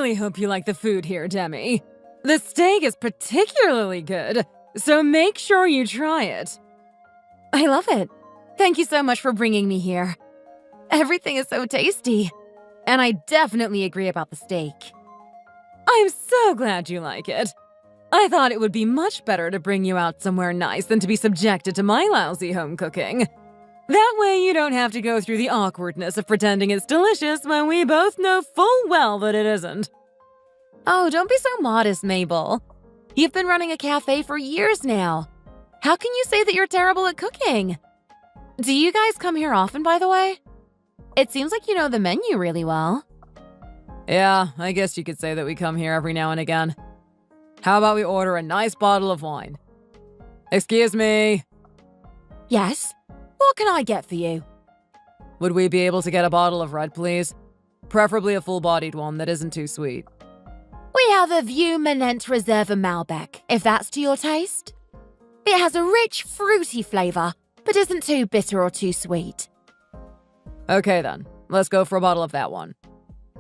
really hope you like the food here, Demi. The steak is particularly good, so make sure you try it. I love it. Thank you so much for bringing me here. Everything is so tasty. And I definitely agree about the steak. I'm so glad you like it. I thought it would be much better to bring you out somewhere nice than to be subjected to my lousy home cooking. That way you don't have to go through the awkwardness of pretending it's delicious when we both know full well that it isn't. Oh, don't be so modest, Mabel. You've been running a cafe for years now. How can you say that you're terrible at cooking? Do you guys come here often, by the way? It seems like you know the menu really well. Yeah, I guess you could say that we come here every now and again. How about we order a nice bottle of wine? Excuse me. Yes? What can I get for you? Would we be able to get a bottle of red, please? Preferably a full-bodied one that isn't too sweet. We have a Vieux Manent Reserve Malbec, if that's to your taste. It has a rich, fruity flavor, but isn't too bitter or too sweet. Okay then, let's go for a bottle of that one.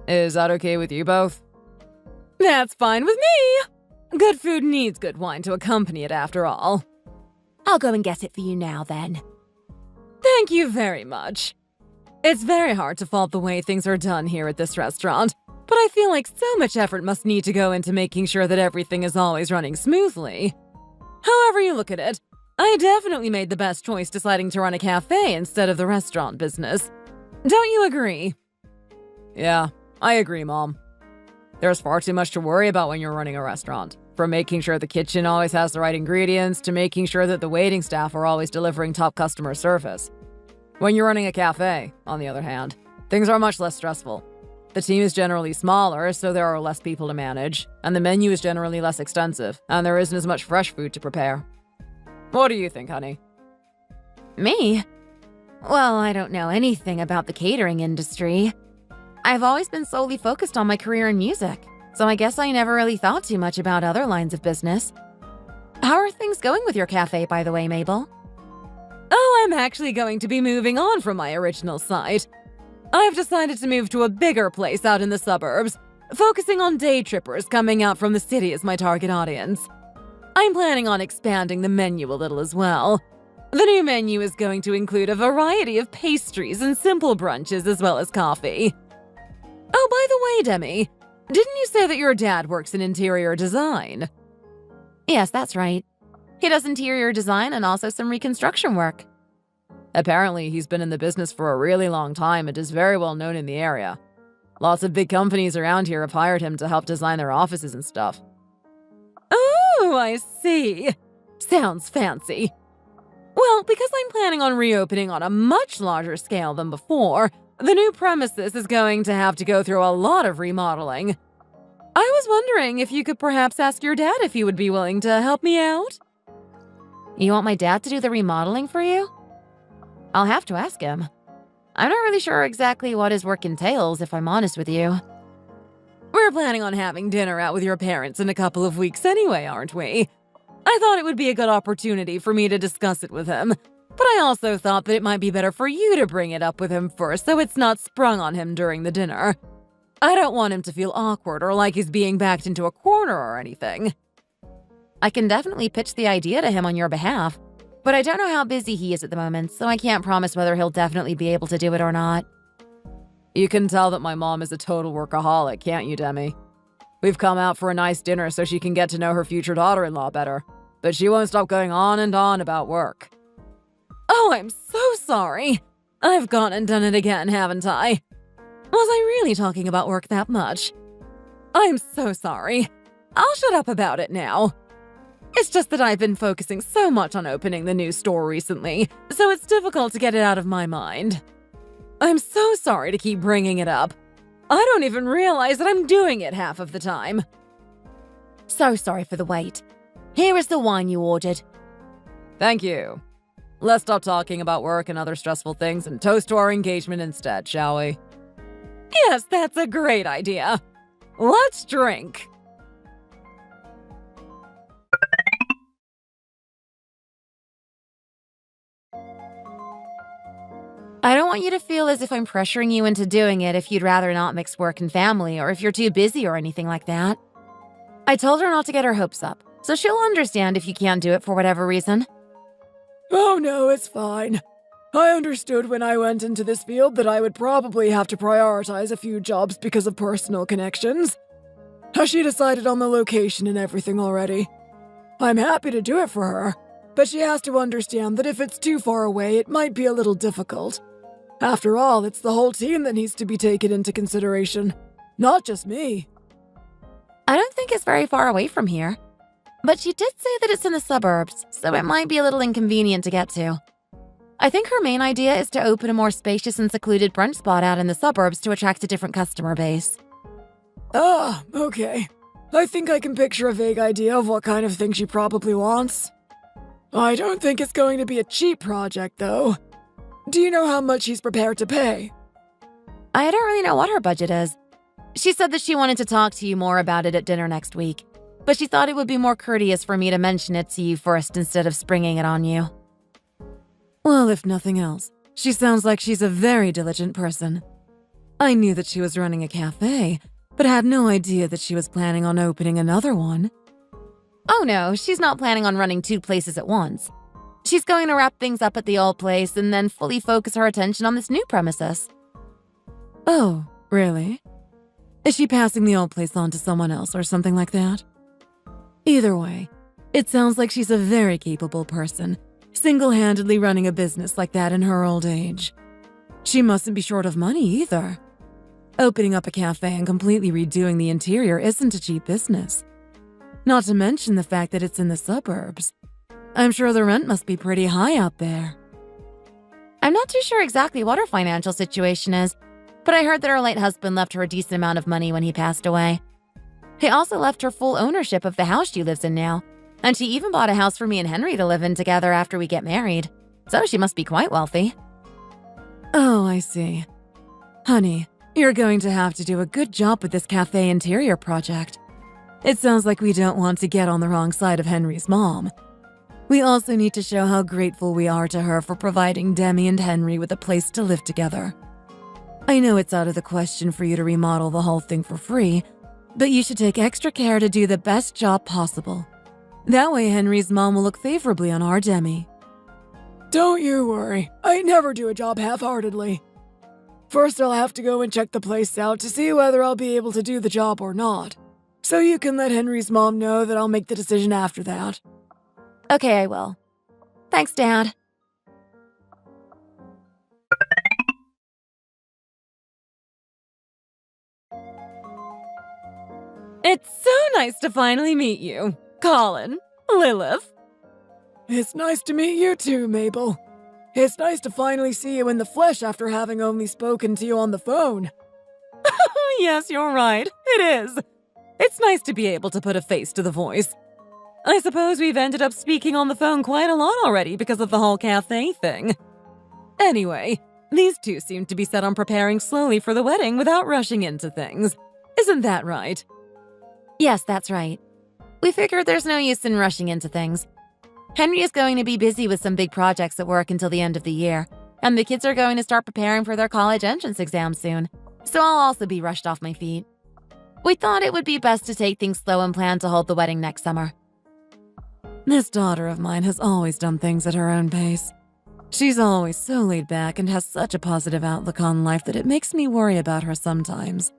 Is that okay with you both? That's fine with me! Good food needs good wine to accompany it after all. I'll go and get it for you now then. Thank you very much. It's very hard to fault the way things are done here at this restaurant, but I feel like so much effort must need to go into making sure that everything is always running smoothly. However you look at it, I definitely made the best choice deciding to run a cafe instead of the restaurant business. Don't you agree? Yeah, I agree, Mom. There's far too much to worry about when you're running a restaurant. From making sure the kitchen always has the right ingredients to making sure that the waiting staff are always delivering top customer service. When you're running a cafe, on the other hand, things are much less stressful. The team is generally smaller, so there are less people to manage, and the menu is generally less extensive, and there isn't as much fresh food to prepare. What do you think, honey? Me? Well, I don't know anything about the catering industry. I've always been solely focused on my career in music, so I guess I never really thought too much about other lines of business. How are things going with your cafe, by the way, Mabel? Oh, I'm actually going to be moving on from my original site. I've decided to move to a bigger place out in the suburbs, focusing on day trippers coming out from the city as my target audience. I'm planning on expanding the menu a little as well. The new menu is going to include a variety of pastries and simple brunches as well as coffee. Oh, by the way, Demi, didn't you say that your dad works in interior design? Yes, that's right. He does interior design and also some reconstruction work. Apparently, he's been in the business for a really long time and is very well known in the area. Lots of big companies around here have hired him to help design their offices and stuff. Oh, I see. Sounds fancy. Well, because I'm planning on reopening on a much larger scale than before, the new premises is going to have to go through a lot of remodeling. I was wondering if you could perhaps ask your dad if he would be willing to help me out? You want my dad to do the remodeling for you? I'll have to ask him. I'm not really sure exactly what his work entails, if I'm honest with you. We're planning on having dinner out with your parents in a couple of weeks anyway, aren't we? I thought it would be a good opportunity for me to discuss it with him, but I also thought that it might be better for you to bring it up with him first so it's not sprung on him during the dinner. I don't want him to feel awkward or like he's being backed into a corner or anything. I can definitely pitch the idea to him on your behalf, but I don't know how busy he is at the moment, so I can't promise whether he'll definitely be able to do it or not. You can tell that my mom is a total workaholic, can't you, Demi? We've come out for a nice dinner so she can get to know her future daughter-in-law better, but she won't stop going on and on about work. Oh, I'm so sorry. I've gone and done it again, haven't I? Was I really talking about work that much? I'm so sorry. I'll shut up about it now. It's just that I've been focusing so much on opening the new store recently, so it's difficult to get it out of my mind. I'm so sorry to keep bringing it up. I don't even realize that I'm doing it half of the time. So sorry for the wait. Here is the wine you ordered. Thank you. Let's stop talking about work and other stressful things and toast to our engagement instead, shall we? Yes, that's a great idea. Let's drink. I don't want you to feel as if I'm pressuring you into doing it if you'd rather not mix work and family or if you're too busy or anything like that. I told her not to get her hopes up, so she'll understand if you can't do it for whatever reason. Oh no, it's fine. I understood when I went into this field that I would probably have to prioritize a few jobs because of personal connections. Has she decided on the location and everything already? I'm happy to do it for her, but she has to understand that if it's too far away, it might be a little difficult. After all, it's the whole team that needs to be taken into consideration, not just me. I don't think it's very far away from here. But she did say that it's in the suburbs, so it might be a little inconvenient to get to. I think her main idea is to open a more spacious and secluded brunch spot out in the suburbs to attract a different customer base. Ah, okay. I think I can picture a vague idea of what kind of thing she probably wants. I don't think it's going to be a cheap project, though. Do you know how much she's prepared to pay? I don't really know what her budget is. She said that she wanted to talk to you more about it at dinner next week, but she thought it would be more courteous for me to mention it to you first instead of springing it on you. Well, if nothing else, she sounds like she's a very diligent person. I knew that she was running a cafe, but had no idea that she was planning on opening another one. Oh no, she's not planning on running 2 places at once. She's going to wrap things up at the old place and then fully focus her attention on this new premises. Oh, really? Is she passing the old place on to someone else or something like that? Either way, it sounds like she's a very capable person, single-handedly running a business like that in her old age. She mustn't be short of money either. Opening up a cafe and completely redoing the interior isn't a cheap business. Not to mention the fact that it's in the suburbs. I'm sure the rent must be pretty high out there. I'm not too sure exactly what her financial situation is, but I heard that her late husband left her a decent amount of money when he passed away. He also left her full ownership of the house she lives in now, and she even bought a house for me and Henry to live in together after we get married. So she must be quite wealthy. Oh, I see. Honey, you're going to have to do a good job with this cafe interior project. It sounds like we don't want to get on the wrong side of Henry's mom. We also need to show how grateful we are to her for providing Demi and Henry with a place to live together. I know it's out of the question for you to remodel the whole thing for free, but you should take extra care to do the best job possible. That way Henry's mom will look favorably on our Demi. Don't you worry, I never do a job half-heartedly. First I'll have to go and check the place out to see whether I'll be able to do the job or not. So you can let Henry's mom know that I'll make the decision after that. Okay, I will. Thanks, Dad. It's so nice to finally meet you, Colin, Lilith. It's nice to meet you too, Mabel. It's nice to finally see you in the flesh after having only spoken to you on the phone. Yes, you're right. It is. It's nice to be able to put a face to the voice. I suppose we've ended up speaking on the phone quite a lot already because of the whole cafe thing. Anyway, these two seem to be set on preparing slowly for the wedding without rushing into things. Isn't that right? Yes, that's right. We figured there's no use in rushing into things. Henry is going to be busy with some big projects at work until the end of the year, and the kids are going to start preparing for their college entrance exams soon, so I'll also be rushed off my feet. We thought it would be best to take things slow and plan to hold the wedding next summer. This daughter of mine has always done things at her own pace. She's always so laid back and has such a positive outlook on life that it makes me worry about her sometimes.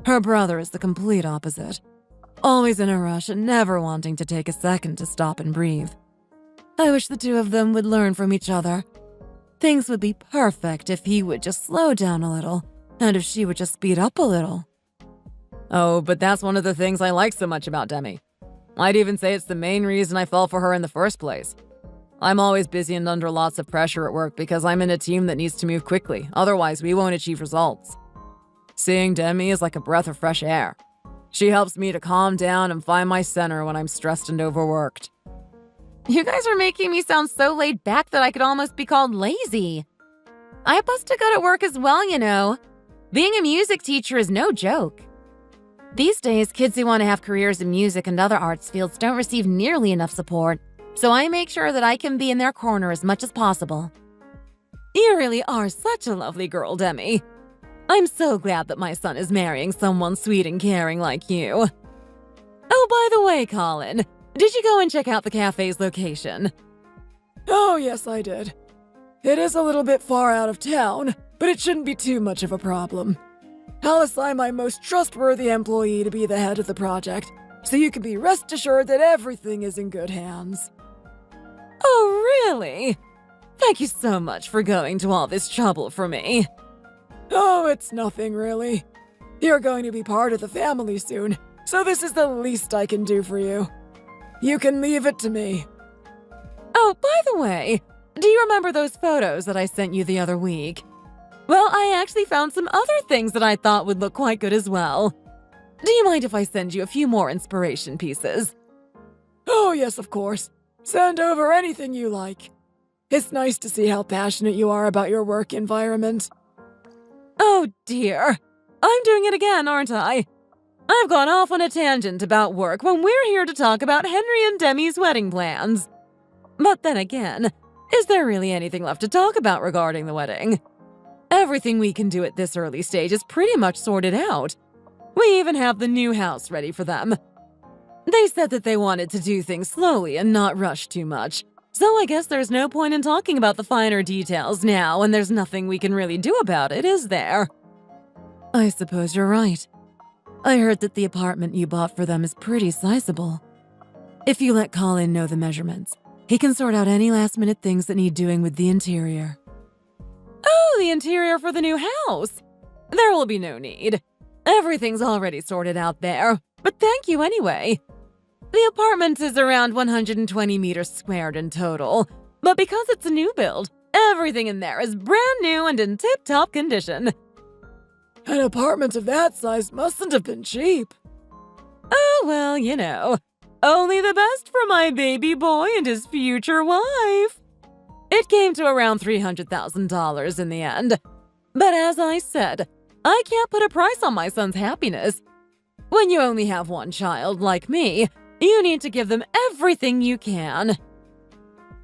Her brother is the complete opposite. Always in a rush and never wanting to take a second to stop and breathe. I wish the two of them would learn from each other. Things would be perfect if he would just slow down a little, and if she would just speed up a little. Oh, but that's one of the things I like so much about Demi. I'd even say it's the main reason I fell for her in the first place. I'm always busy and under lots of pressure at work because I'm in a team that needs to move quickly, otherwise we won't achieve results. Seeing Demi is like a breath of fresh air. She helps me to calm down and find my center when I'm stressed and overworked. You guys are making me sound so laid back that I could almost be called lazy. I busted good at work as well, you know. Being a music teacher is no joke. These days, kids who want to have careers in music and other arts fields don't receive nearly enough support, so I make sure that I can be in their corner as much as possible. You really are such a lovely girl, Demi. I'm so glad that my son is marrying someone sweet and caring like you. Oh, by the way, Colin, did you go and check out the cafe's location? Oh, yes, I did. It is a little bit far out of town, but it shouldn't be too much of a problem. I'll assign my most trustworthy employee to be the head of the project, so you can be rest assured that everything is in good hands. Oh, really? Thank you so much for going to all this trouble for me. Oh, it's nothing really. You're going to be part of the family soon, so this is the least I can do for you. You can leave it to me. Oh, by the way, do you remember those photos that I sent you the other week? Well, I actually found some other things that I thought would look quite good as well. Do you mind if I send you a few more inspiration pieces? Oh, yes, of course. Send over anything you like. It's nice to see how passionate you are about your work environment. Oh dear. I'm doing it again, aren't I? I've gone off on a tangent about work when we're here to talk about Henry and Demi's wedding plans. But then again, is there really anything left to talk about regarding the wedding? Everything we can do at this early stage is pretty much sorted out. We even have the new house ready for them. They said that they wanted to do things slowly and not rush too much. So I guess there's no point in talking about the finer details now, and there's nothing we can really do about it, is there? I suppose you're right. I heard that the apartment you bought for them is pretty sizable. If you let Colin know the measurements, he can sort out any last-minute things that need doing with the interior. Oh, the interior for the new house! There will be no need. Everything's already sorted out there, but thank you anyway. The apartment is around 120 meters squared in total, but because it's a new build, everything in there is brand new and in tip-top condition. An apartment of that size mustn't have been cheap. Oh, well, you know, only the best for my baby boy and his future wife. It came to around $300,000 in the end. But as I said, I can't put a price on my son's happiness. When you only have one child like me, you need to give them everything you can.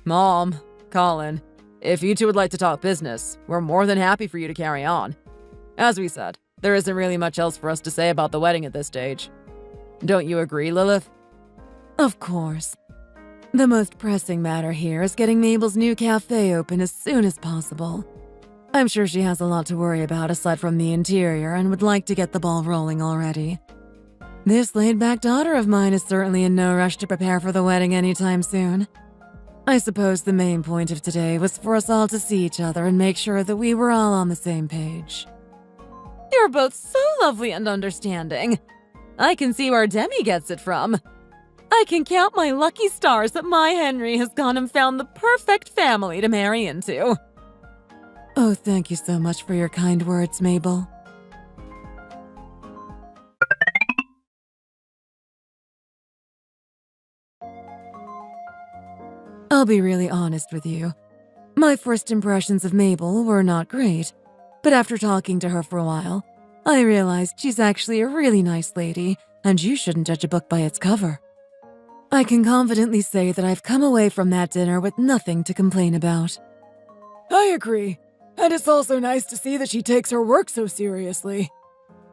Mom, Colin, if you two would like to talk business, we're more than happy for you to carry on. As we said, there isn't really much else for us to say about the wedding at this stage. Don't you agree, Lilith? Of course. The most pressing matter here is getting Mabel's new cafe open as soon as possible. I'm sure she has a lot to worry about aside from the interior and would like to get the ball rolling already. This laid-back daughter of mine is certainly in no rush to prepare for the wedding anytime soon. I suppose the main point of today was for us all to see each other and make sure that we were all on the same page. You're both so lovely and understanding. I can see where Demi gets it from. I can count my lucky stars that my Henry has gone and found the perfect family to marry into. Oh, thank you so much for your kind words, Mabel. I'll be really honest with you. My first impressions of Mabel were not great, but after talking to her for a while, I realized she's actually a really nice lady, and you shouldn't judge a book by its cover. I can confidently say that I've come away from that dinner with nothing to complain about. I agree. And it's also nice to see that she takes her work so seriously.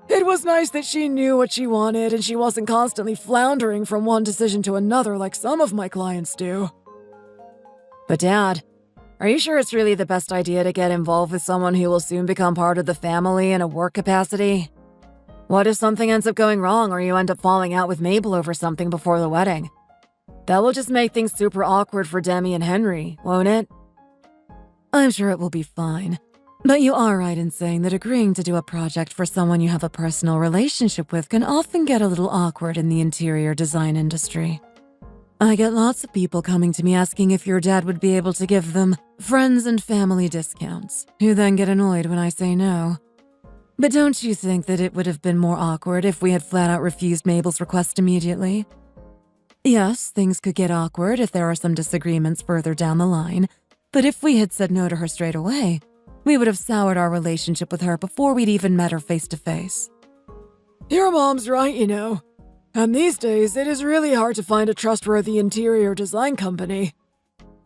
It was nice that she knew what she wanted and she wasn't constantly floundering from one decision to another like some of my clients do. But Dad, are you sure it's really the best idea to get involved with someone who will soon become part of the family in a work capacity? What if something ends up going wrong or you end up falling out with Mabel over something before the wedding? That will just make things super awkward for Demi and Henry, won't it? I'm sure it will be fine. But you are right in saying that agreeing to do a project for someone you have a personal relationship with can often get a little awkward in the interior design industry. I get lots of people coming to me asking if your dad would be able to give them friends and family discounts, who then get annoyed when I say no. But don't you think that it would have been more awkward if we had flat out refused Mabel's request immediately? Yes, things could get awkward if there are some disagreements further down the line, but if we had said no to her straight away, we would have soured our relationship with her before we'd even met her face to face. Your mom's right, you know. And these days, it is really hard to find a trustworthy interior design company.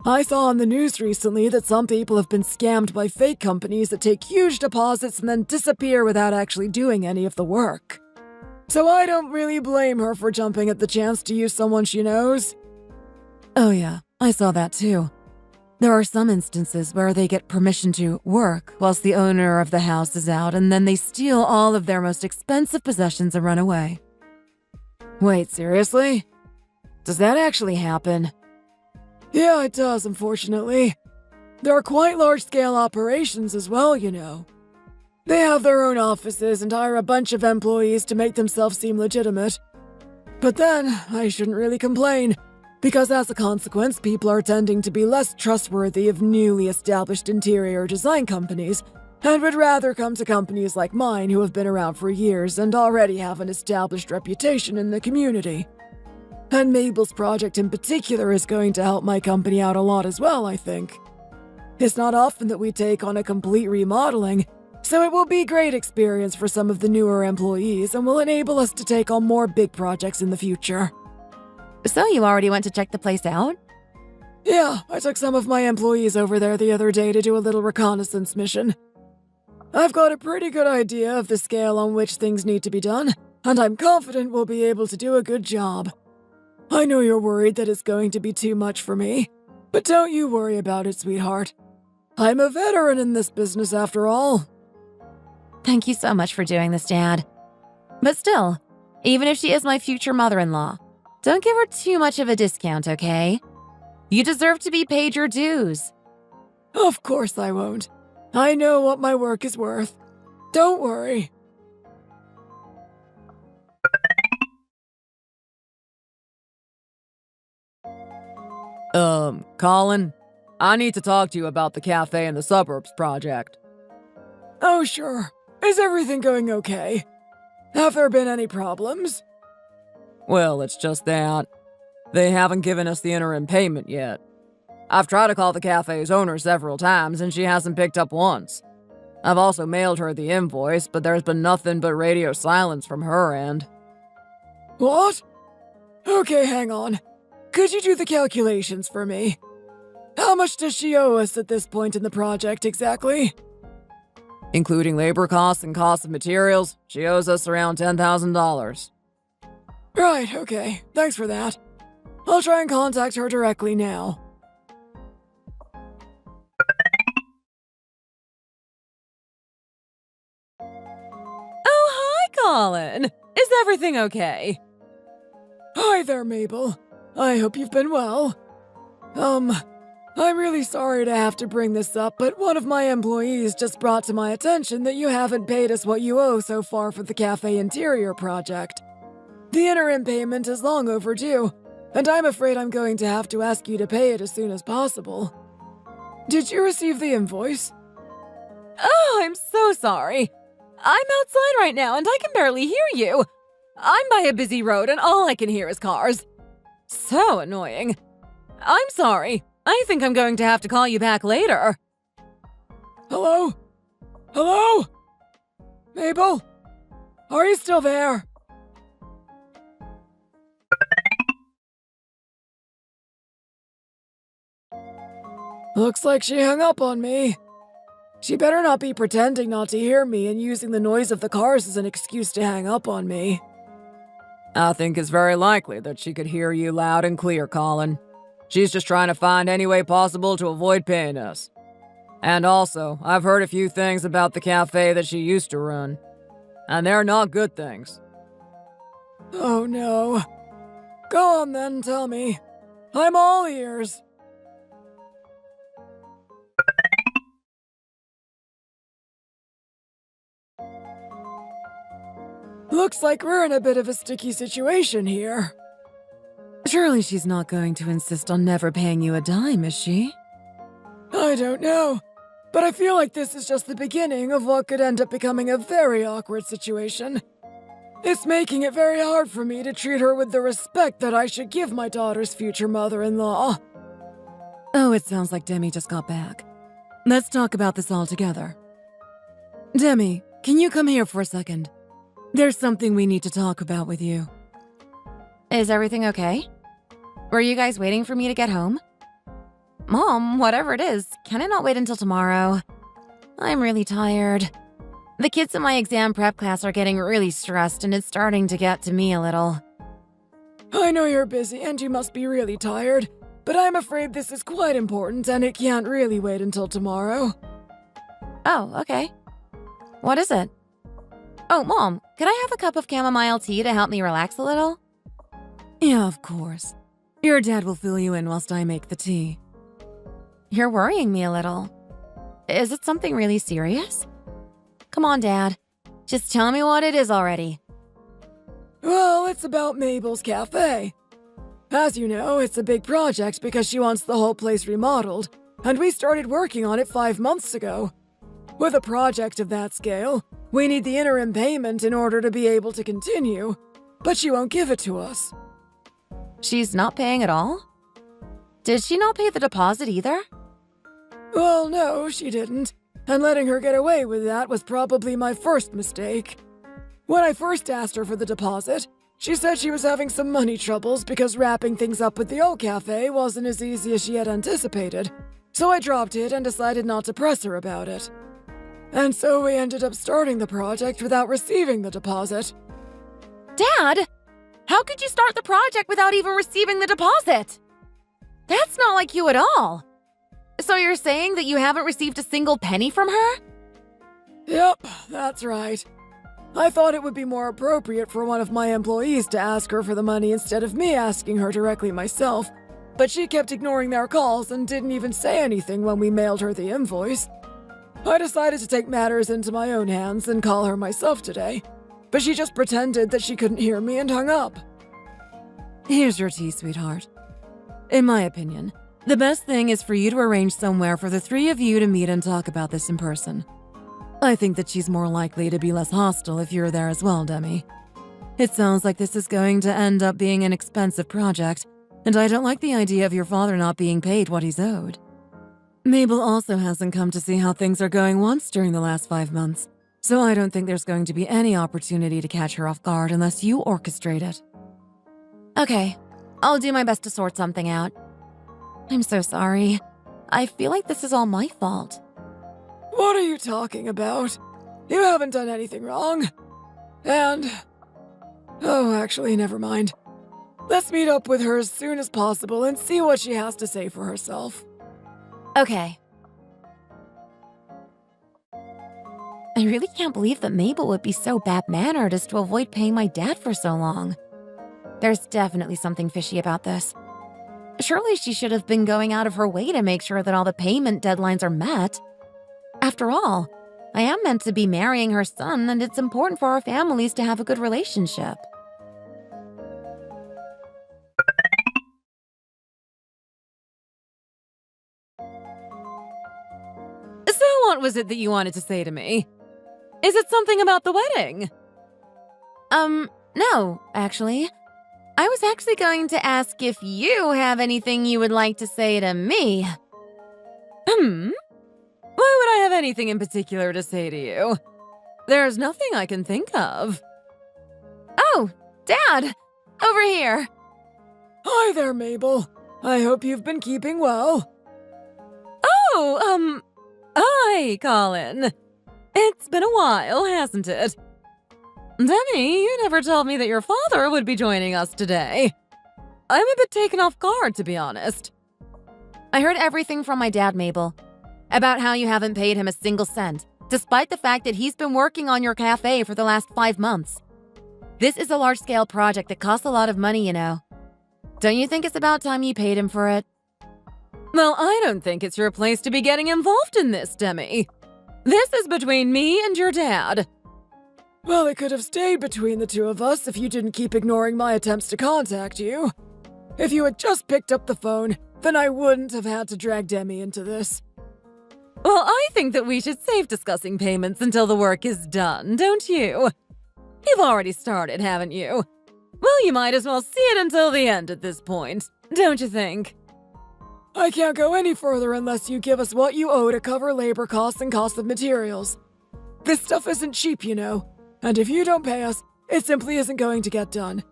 I saw on the news recently that some people have been scammed by fake companies that take huge deposits and then disappear without actually doing any of the work. So I don't really blame her for jumping at the chance to use someone she knows. Oh yeah, I saw that too. There are some instances where they get permission to work whilst the owner of the house is out, and then they steal all of their most expensive possessions and run away. Wait, seriously? Does that actually happen? Yeah, it does, unfortunately. There are quite large-scale operations as well, you know. They have their own offices and hire a bunch of employees to make themselves seem legitimate. But then, I shouldn't really complain, because as a consequence, people are tending to be less trustworthy of newly established interior design companies, and would rather come to companies like mine who have been around for years and already have an established reputation in the community. And Mabel's project in particular is going to help my company out a lot as well, I think. It's not often that we take on a complete remodeling, so it will be a great experience for some of the newer employees and will enable us to take on more big projects in the future. So you already went to check the place out? Yeah, I took some of my employees over there the other day to do a little reconnaissance mission. I've got a pretty good idea of the scale on which things need to be done, and I'm confident we'll be able to do a good job. I know you're worried that it's going to be too much for me, but don't you worry about it, sweetheart. I'm a veteran in this business after all. Thank you so much for doing this, Dad. But still, even if she is my future mother-in-law, don't give her too much of a discount, okay? You deserve to be paid your dues. Of course I won't. I know what my work is worth. Don't worry. Colin, I need to talk to you about the cafe in the suburbs project. Oh, sure. Is everything going okay? Have there been any problems? Well, it's just that they haven't given us the interim payment yet. I've tried to call the cafe's owner several times and she hasn't picked up once. I've also mailed her the invoice, but there's been nothing but radio silence from her end. What? Okay, hang on. Could you do the calculations for me? How much does she owe us at this point in the project exactly? Including labor costs and costs of materials, she owes us around $10,000. Right, okay. Thanks for that. I'll try and contact her directly now. Oh, hi, Colin. Is everything okay? Hi there, Mabel. I hope you've been well. I'm really sorry to have to bring this up, but one of my employees just brought to my attention that you haven't paid us what you owe so far for the cafe interior project. The interim payment is long overdue, and I'm afraid I'm going to have to ask you to pay it as soon as possible. Did you receive the invoice? Oh, I'm so sorry. I'm outside right now and I can barely hear you. I'm by a busy road and all I can hear is cars. So annoying. I'm sorry. I think I'm going to have to call you back later. Hello? Hello? Mabel? Are you still there? Looks like she hung up on me. She better not be pretending not to hear me and using the noise of the cars as an excuse to hang up on me. I think it's very likely that she could hear you loud and clear, Colin. She's just trying to find any way possible to avoid paying us. And also, I've heard a few things about the cafe that she used to run. And they're not good things. Oh no. Go on then, tell me. I'm all ears. Looks like we're in a bit of a sticky situation here. Surely she's not going to insist on never paying you a dime, is she? I don't know, but I feel like this is just the beginning of what could end up becoming a very awkward situation. It's making it very hard for me to treat her with the respect that I should give my daughter's future mother-in-law. Oh, it sounds like Demi just got back. Let's talk about this all together. Demi, can you come here for a second? There's something we need to talk about with you. Is everything okay? Were you guys waiting for me to get home? Mom, whatever it is, can it not wait until tomorrow? I'm really tired. The kids in my exam prep class are getting really stressed and it's starting to get to me a little. I know you're busy and you must be really tired, but I'm afraid this is quite important and it can't really wait until tomorrow. Oh, okay. What is it? Oh, Mom, could I have a cup of chamomile tea to help me relax a little? Yeah, of course. Your dad will fill you in whilst I make the tea. You're worrying me a little. Is it something really serious? Come on, Dad. Just tell me what it is already. Well, it's about Mabel's cafe. As you know, it's a big project because she wants the whole place remodeled, and we started working on it 5 months ago. With a project of that scale, we need the interim payment in order to be able to continue, but she won't give it to us. She's not paying at all? Did she not pay the deposit either? Well, no, she didn't, and letting her get away with that was probably my first mistake. When I first asked her for the deposit, she said she was having some money troubles because wrapping things up with the old cafe wasn't as easy as she had anticipated, so I dropped it and decided not to press her about it. And so we ended up starting the project without receiving the deposit. Dad! How could you start the project without even receiving the deposit? That's not like you at all. So you're saying that you haven't received a single penny from her? Yep, that's right. I thought it would be more appropriate for one of my employees to ask her for the money instead of me asking her directly myself, but she kept ignoring their calls and didn't even say anything when we mailed her the invoice. I decided to take matters into my own hands and call her myself today, but she just pretended that she couldn't hear me and hung up. Here's your tea, sweetheart. In my opinion, the best thing is for you to arrange somewhere for the three of you to meet and talk about this in person. I think that she's more likely to be less hostile if you're there as well, Demi. It sounds like this is going to end up being an expensive project, and I don't like the idea of your father not being paid what he's owed. Mabel also hasn't come to see how things are going once during the last 5 months, so I don't think there's going to be any opportunity to catch her off guard unless you orchestrate it. Okay, I'll do my best to sort something out. I'm so sorry. I feel like this is all my fault. What are you talking about? You haven't done anything wrong. And... oh, actually, never mind. Let's meet up with her as soon as possible and see what she has to say for herself. Okay. I really can't believe that Mabel would be so bad-mannered as to avoid paying my dad for so long. There's definitely something fishy about this. Surely she should have been going out of her way to make sure that all the payment deadlines are met. After all, I am meant to be marrying her son, and it's important for our families to have a good relationship. So what was it that you wanted to say to me? Is it something about the wedding? No, actually. I was actually going to ask if you have anything you would like to say to me. Why would I have anything in particular to say to you? There's nothing I can think of. Oh, Dad! Over here! Hi there, Mabel. I hope you've been keeping well. Oh, hi, Colin. It's been a while, hasn't it? Demi, you never told me that your father would be joining us today. I'm a bit taken off guard, to be honest. I heard everything from my dad, Mabel, about how you haven't paid him a single cent, despite the fact that he's been working on your cafe for the last 5 months. This is a large-scale project that costs a lot of money, you know. Don't you think it's about time you paid him for it? Well, I don't think it's your place to be getting involved in this, Demi. This is between me and your dad. Well, it could have stayed between the two of us if you didn't keep ignoring my attempts to contact you. If you had just picked up the phone, then I wouldn't have had to drag Demi into this. Well, I think that we should save discussing payments until the work is done, don't you? You've already started, haven't you? Well, you might as well see it until the end at this point, don't you think? I can't go any further unless you give us what you owe to cover labor costs and cost of materials. This stuff isn't cheap, you know, and if you don't pay us, it simply isn't going to get done.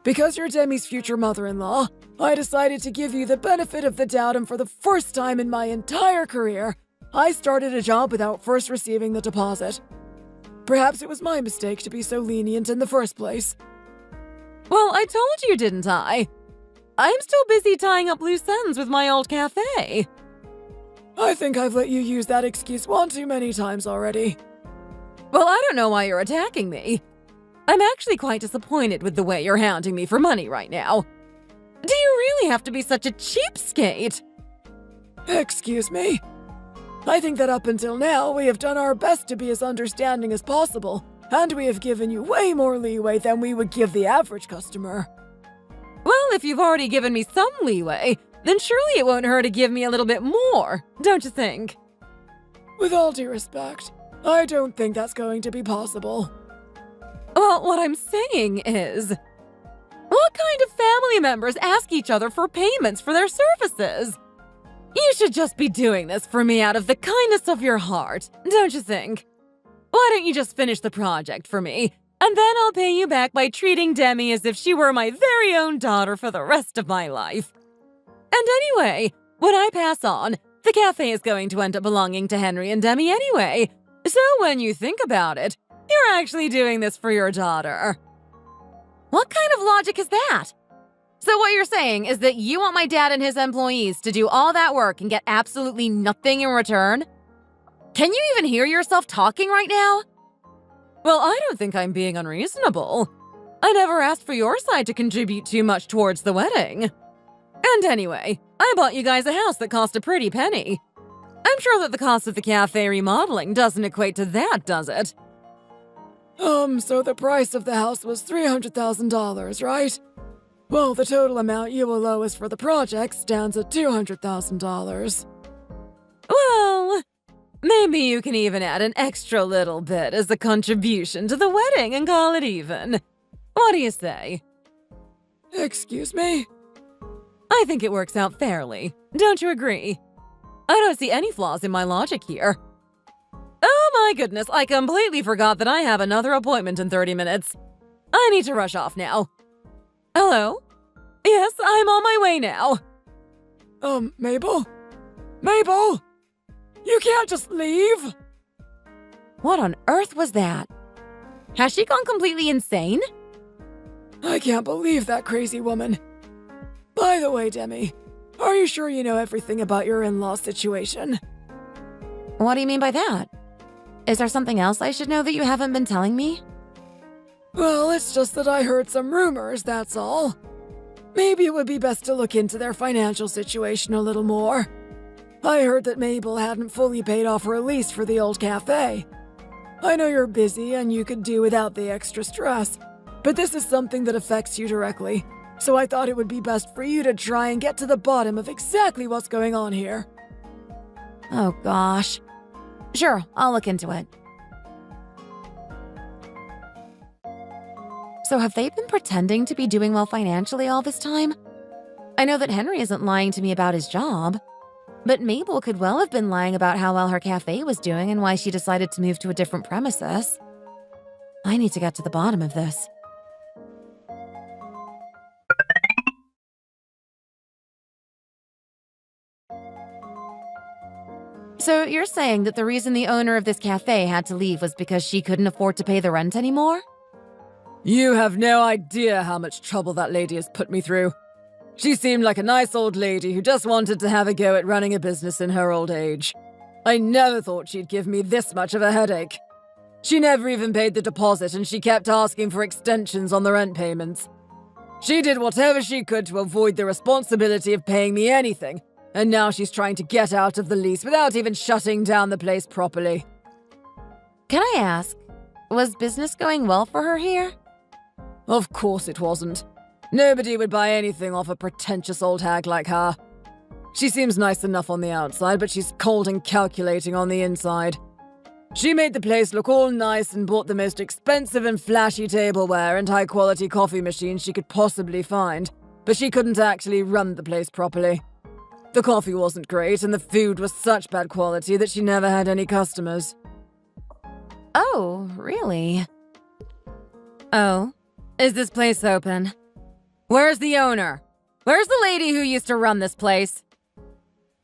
Because you're Demi's future mother-in-law, I decided to give you the benefit of the doubt, and for the first time in my entire career, I started a job without first receiving the deposit. Perhaps it was my mistake to be so lenient in the first place. Well, I told you, didn't I? I'm still busy tying up loose ends with my old cafe. I think I've let you use that excuse one too many times already. Well, I don't know why you're attacking me. I'm actually quite disappointed with the way you're hounding me for money right now. Do you really have to be such a cheapskate? Excuse me? I think that up until now, we have done our best to be as understanding as possible, and we have given you way more leeway than we would give the average customer. Well, if you've already given me some leeway, then surely it won't hurt to give me a little bit more, don't you think? With all due respect, I don't think that's going to be possible. Well, what I'm saying is, what kind of family members ask each other for payments for their services? You should just be doing this for me out of the kindness of your heart, don't you think? Why don't you just finish the project for me, and then I'll pay you back by treating Demi as if she were my very own daughter for the rest of my life. And anyway, when I pass on, the cafe is going to end up belonging to Henry and Demi anyway, so when you think about it, you're actually doing this for your daughter. What kind of logic is that? So what you're saying is that you want my dad and his employees to do all that work and get absolutely nothing in return? Can you even hear yourself talking right now? Well, I don't think I'm being unreasonable. I never asked for your side to contribute too much towards the wedding. And anyway, I bought you guys a house that cost a pretty penny. I'm sure that the cost of the cafe remodeling doesn't equate to that, does it? So the price of the house was $300,000, right? Well, the total amount you will owe us for the project stands at $200,000. Well, maybe you can even add an extra little bit as a contribution to the wedding and call it even. What do you say? Excuse me? I think it works out fairly. Don't you agree? I don't see any flaws in my logic here. Oh my goodness, I completely forgot that I have another appointment in 30 minutes. I need to rush off now. Hello? Yes, I'm on my way now. Mabel? Mabel! You can't just leave! What on earth was that? Has she gone completely insane? I can't believe that crazy woman. By the way, Demi, are you sure you know everything about your in-law situation? What do you mean by that? Is there something else I should know that you haven't been telling me? Well, it's just that I heard some rumors, that's all. Maybe it would be best to look into their financial situation a little more. I heard that Mabel hadn't fully paid off her lease for the old cafe. I know you're busy and you could do without the extra stress, but this is something that affects you directly, so I thought it would be best for you to try and get to the bottom of exactly what's going on here. Oh gosh. Sure, I'll look into it. So have they been pretending to be doing well financially all this time? I know that Henry isn't lying to me about his job, but Mabel could well have been lying about how well her cafe was doing and why she decided to move to a different premises. I need to get to the bottom of this. So you're saying that the reason the owner of this cafe had to leave was because she couldn't afford to pay the rent anymore? You have no idea how much trouble that lady has put me through. She seemed like a nice old lady who just wanted to have a go at running a business in her old age. I never thought she'd give me this much of a headache. She never even paid the deposit, and she kept asking for extensions on the rent payments. She did whatever she could to avoid the responsibility of paying me anything, and now she's trying to get out of the lease without even shutting down the place properly. Can I ask, was business going well for her here? Of course it wasn't. Nobody would buy anything off a pretentious old hag like her. She seems nice enough on the outside, but she's cold and calculating on the inside. She made the place look all nice and bought the most expensive and flashy tableware and high-quality coffee machines she could possibly find, but she couldn't actually run the place properly. The coffee wasn't great, and the food was such bad quality that she never had any customers. Oh, really? Oh, is this place open? Where's the owner? Where's the lady who used to run this place?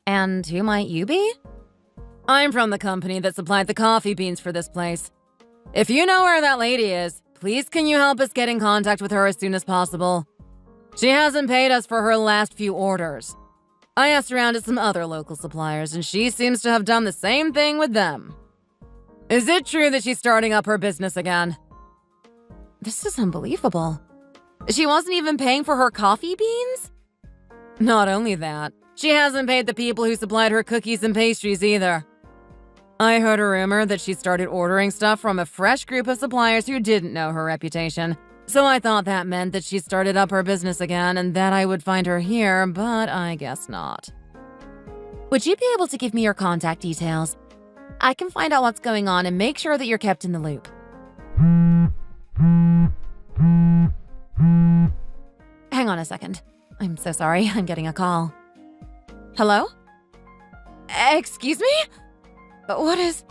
And who might you be? I'm from the company that supplied the coffee beans for this place. If you know where that lady is, please can you help us get in contact with her as soon as possible? She hasn't paid us for her last few orders. I asked around at some other local suppliers, and she seems to have done the same thing with them. Is it true that she's starting up her business again? This is unbelievable. She wasn't even paying for her coffee beans? Not only that, she hasn't paid the people who supplied her cookies and pastries either. I heard a rumor that she started ordering stuff from a fresh group of suppliers who didn't know her reputation. So I thought that meant that she started up her business again and that I would find her here, but I guess not. Would you be able to give me your contact details? I can find out what's going on and make sure that you're kept in the loop. Hang on a second. I'm so sorry, I'm getting a call. Hello? Excuse me? What is...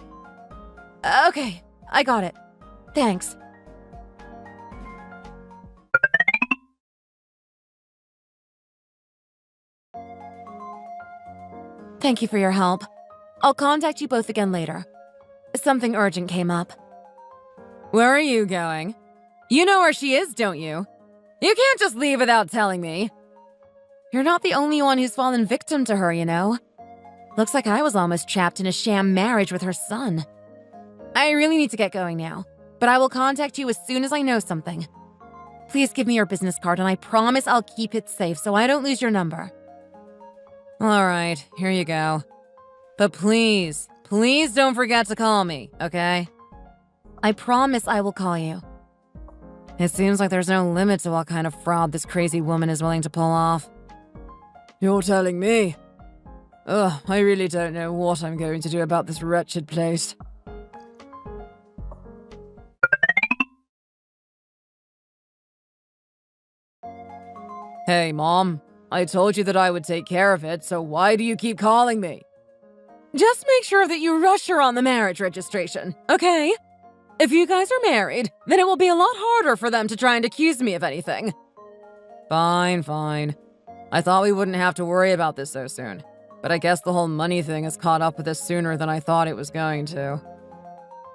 Okay, I got it. Thanks. Thank you for your help. I'll contact you both again later. Something urgent came up. Where are you going? You know where she is, don't you? You can't just leave without telling me. You're not the only one who's fallen victim to her, you know. Looks like I was almost trapped in a sham marriage with her son. I really need to get going now, but I will contact you as soon as I know something. Please give me your business card and I promise I'll keep it safe so I don't lose your number. All right, here you go. But please don't forget to call me, okay? I promise I will call you. It seems like there's no limit to what kind of fraud this crazy woman is willing to pull off. You're telling me? Ugh, I really don't know what I'm going to do about this wretched place. Hey, Mom. I told you that I would take care of it, so why do you keep calling me? Just make sure that you rush her on the marriage registration, okay? If you guys are married, then it will be a lot harder for them to try and accuse me of anything. Fine. I thought we wouldn't have to worry about this so soon, but I guess the whole money thing has caught up with us sooner than I thought it was going to.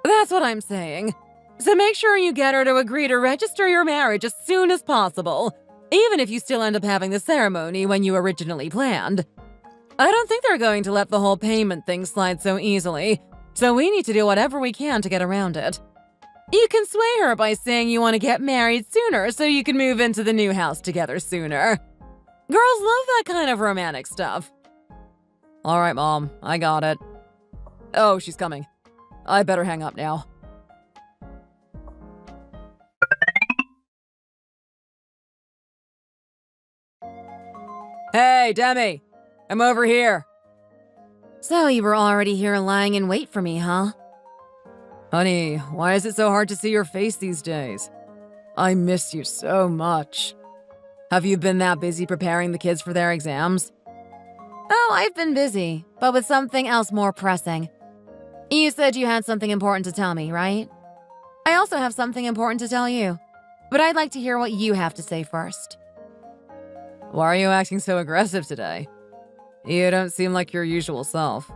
That's what I'm saying. So make sure you get her to agree to register your marriage as soon as possible, even if you still end up having the ceremony when you originally planned. I don't think they're going to let the whole payment thing slide so easily, so we need to do whatever we can to get around it. You can sway her by saying you want to get married sooner so you can move into the new house together sooner. Girls love that kind of romantic stuff. All right, Mom, I got it. Oh, she's coming. I better hang up now. Hey, Demi! I'm over here. So you were already here lying in wait for me, huh? Honey, why is it so hard to see your face these days? I miss you so much. Have you been that busy preparing the kids for their exams? Oh, I've been busy, but with something else more pressing. You said you had something important to tell me, right? I also have something important to tell you, but I'd like to hear what you have to say first. Why are you acting so aggressive today? You don't seem like your usual self.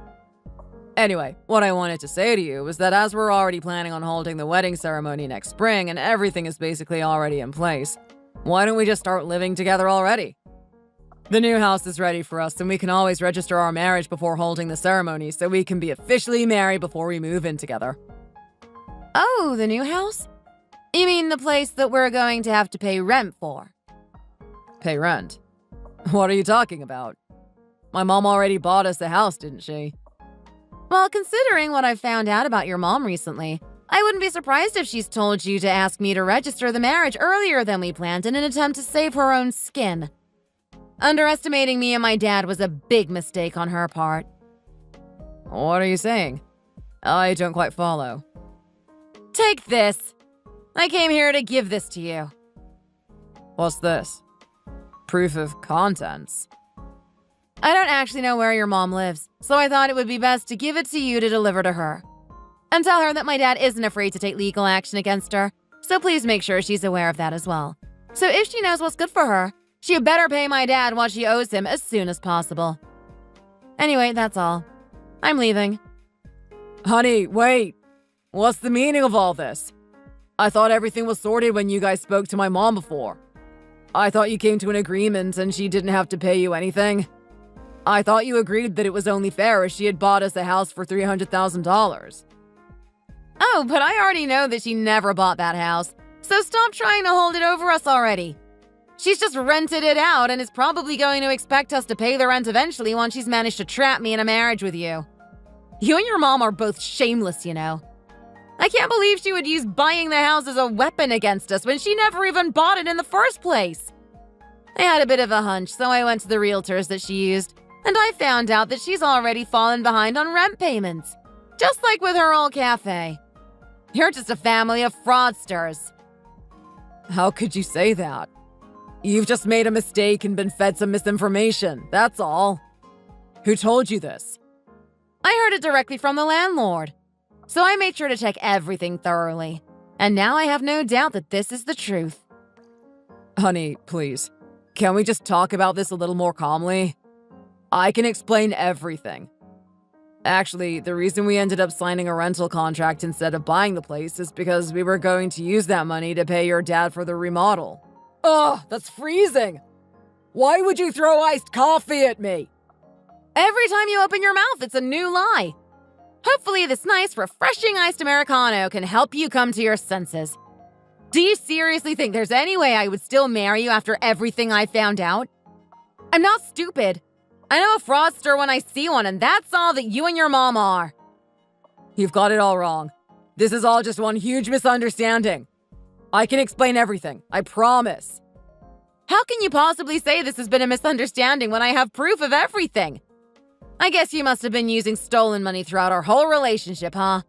Anyway, what I wanted to say to you was that as we're already planning on holding the wedding ceremony next spring and everything is basically already in place, why don't we just start living together already? The new house is ready for us and we can always register our marriage before holding the ceremony so we can be officially married before we move in together. Oh, the new house? You mean the place that we're going to have to pay rent for? Pay rent? What are you talking about? My mom already bought us a house, didn't she? Well, considering what I've found out about your mom recently, I wouldn't be surprised if she's told you to ask me to register the marriage earlier than we planned in an attempt to save her own skin. Underestimating me and my dad was a big mistake on her part. What are you saying? I don't quite follow. Take this. I came here to give this to you. What's this? Proof of contents. I don't actually know where your mom lives, so I thought it would be best to give it to you to deliver to her. And tell her that my dad isn't afraid to take legal action against her, so please make sure she's aware of that as well. So if she knows what's good for her, she better pay my dad what she owes him as soon as possible. Anyway, that's all. I'm leaving. Honey, wait. What's the meaning of all this? I thought everything was sorted when you guys spoke to my mom before. I thought you came to an agreement and she didn't have to pay you anything. I thought you agreed that it was only fair as she had bought us a house for $300,000. Oh, but I already know that she never bought that house, so stop trying to hold it over us already. She's just rented it out and is probably going to expect us to pay the rent eventually once she's managed to trap me in a marriage with you. You and your mom are both shameless, you know. I can't believe she would use buying the house as a weapon against us when she never even bought it in the first place. I had a bit of a hunch, so I went to the realtors that she used, and I found out that she's already fallen behind on rent payments, just like with her old cafe. You're just a family of fraudsters. How could you say that? You've just made a mistake and been fed some misinformation, that's all. Who told you this? I heard it directly from the landlord. So I made sure to check everything thoroughly. And now I have no doubt that this is the truth. Honey, please. Can we just talk about this a little more calmly? I can explain everything. Actually, the reason we ended up signing a rental contract instead of buying the place is because we were going to use that money to pay your dad for the remodel. Ugh, that's freezing! Why would you throw iced coffee at me? Every time you open your mouth, it's a new lie. Hopefully this nice, refreshing iced Americano can help you come to your senses. Do you seriously think there's any way I would still marry you after everything I found out? I'm not stupid. I know a fraudster when I see one, and that's all that you and your mom are. You've got it all wrong. This is all just one huge misunderstanding. I can explain everything, I promise. How can you possibly say this has been a misunderstanding when I have proof of everything? I guess you must have been using stolen money throughout our whole relationship, huh?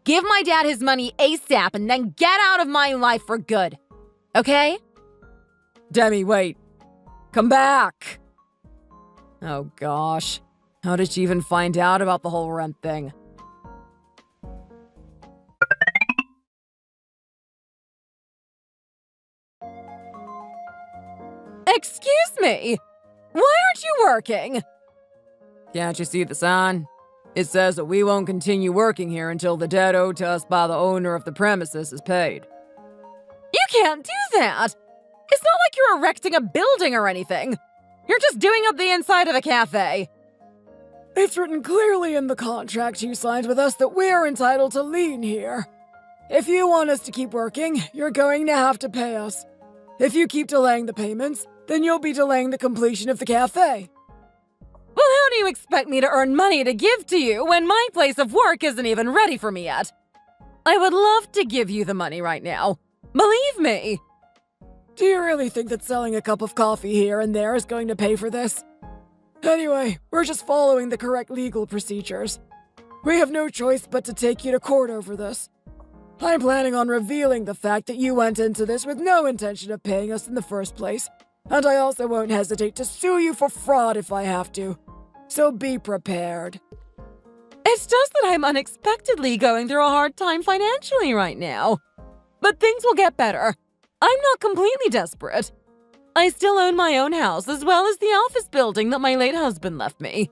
Give my dad his money ASAP and then get out of my life for good. Okay? Demi, wait. Come back! Oh gosh. How did she even find out about the whole rent thing? Excuse me! Why aren't you working? Can't you see the sign? It says that we won't continue working here until the debt owed to us by the owner of the premises is paid. You can't do that! It's not like you're erecting a building or anything. You're just doing up the inside of a cafe. It's written clearly in the contract you signed with us that we're entitled to lien here. If you want us to keep working, you're going to have to pay us. If you keep delaying the payments, then you'll be delaying the completion of the cafe. Well, how do you expect me to earn money to give to you when my place of work isn't even ready for me yet? I would love to give you the money right now. Believe me. Do you really think that selling a cup of coffee here and there is going to pay for this? Anyway, we're just following the correct legal procedures. We have no choice but to take you to court over this. I'm planning on revealing the fact that you went into this with no intention of paying us in the first place, and I also won't hesitate to sue you for fraud if I have to. So be prepared. It's just that I'm unexpectedly going through a hard time financially right now. But things will get better. I'm not completely desperate. I still own my own house as well as the office building that my late husband left me.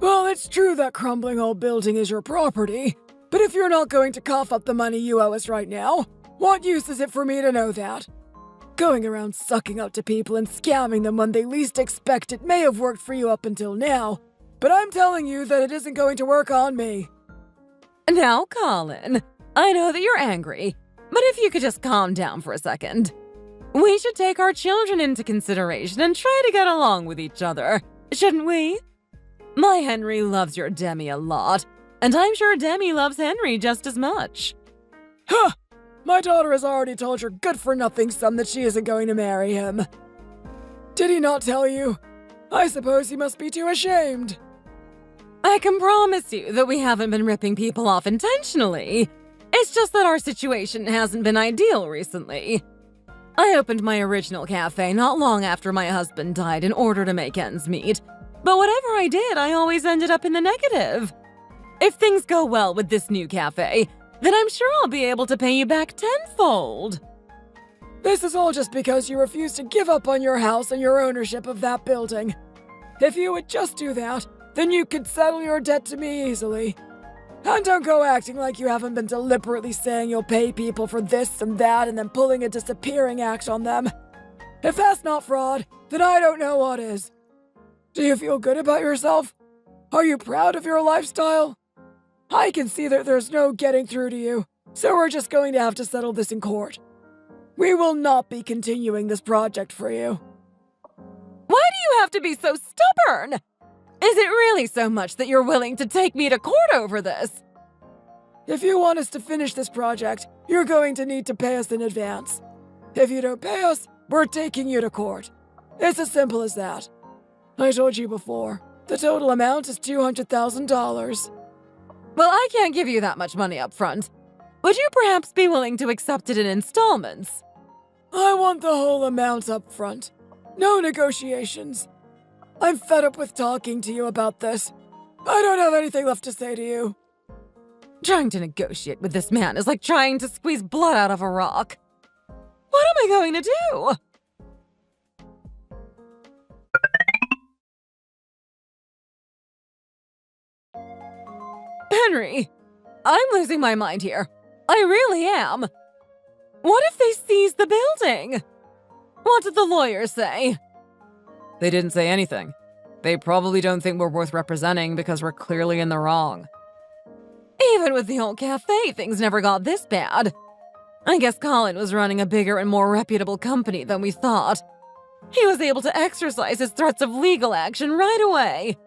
Well, it's true that crumbling old building is your property, but if you're not going to cough up the money you owe us right now, what use is it for me to know that? Going around sucking up to people and scamming them when they least expect it may have worked for you up until now, but I'm telling you that it isn't going to work on me. Now, Colin, I know that you're angry, but if you could just calm down for a second. We should take our children into consideration and try to get along with each other, shouldn't we? My Henry loves your Demi a lot, and I'm sure Demi loves Henry just as much. Huh! My daughter has already told your good-for-nothing son that she isn't going to marry him. Did he not tell you? I suppose he must be too ashamed. I can promise you that we haven't been ripping people off intentionally. It's just that our situation hasn't been ideal recently. I opened my original cafe not long after my husband died in order to make ends meet, but whatever I did, I always ended up in the negative. If things go well with this new cafe, then I'm sure I'll be able to pay you back tenfold. This is all just because you refuse to give up on your house and your ownership of that building. If you would just do that, then you could settle your debt to me easily. And don't go acting like you haven't been deliberately saying you'll pay people for this and that and then pulling a disappearing act on them. If that's not fraud, then I don't know what is. Do you feel good about yourself? Are you proud of your lifestyle? I can see that there's no getting through to you, so we're just going to have to settle this in court. We will not be continuing this project for you. Why do you have to be so stubborn? Is it really so much that you're willing to take me to court over this? If you want us to finish this project, you're going to need to pay us in advance. If you don't pay us, we're taking you to court. It's as simple as that. I told you before, the total amount is $200,000. Well, I can't give you that much money up front. Would you perhaps be willing to accept it in installments? I want the whole amount up front. No negotiations. I'm fed up with talking to you about this. I don't have anything left to say to you. Trying to negotiate with this man is like trying to squeeze blood out of a rock. What am I going to do? Henry, I'm losing my mind here. I really am. What if they seize the building? What did the lawyers say? They didn't say anything. They probably don't think we're worth representing because we're clearly in the wrong. Even with the old cafe, things never got this bad. I guess Colin was running a bigger and more reputable company than we thought. He was able to exercise his threats of legal action right away.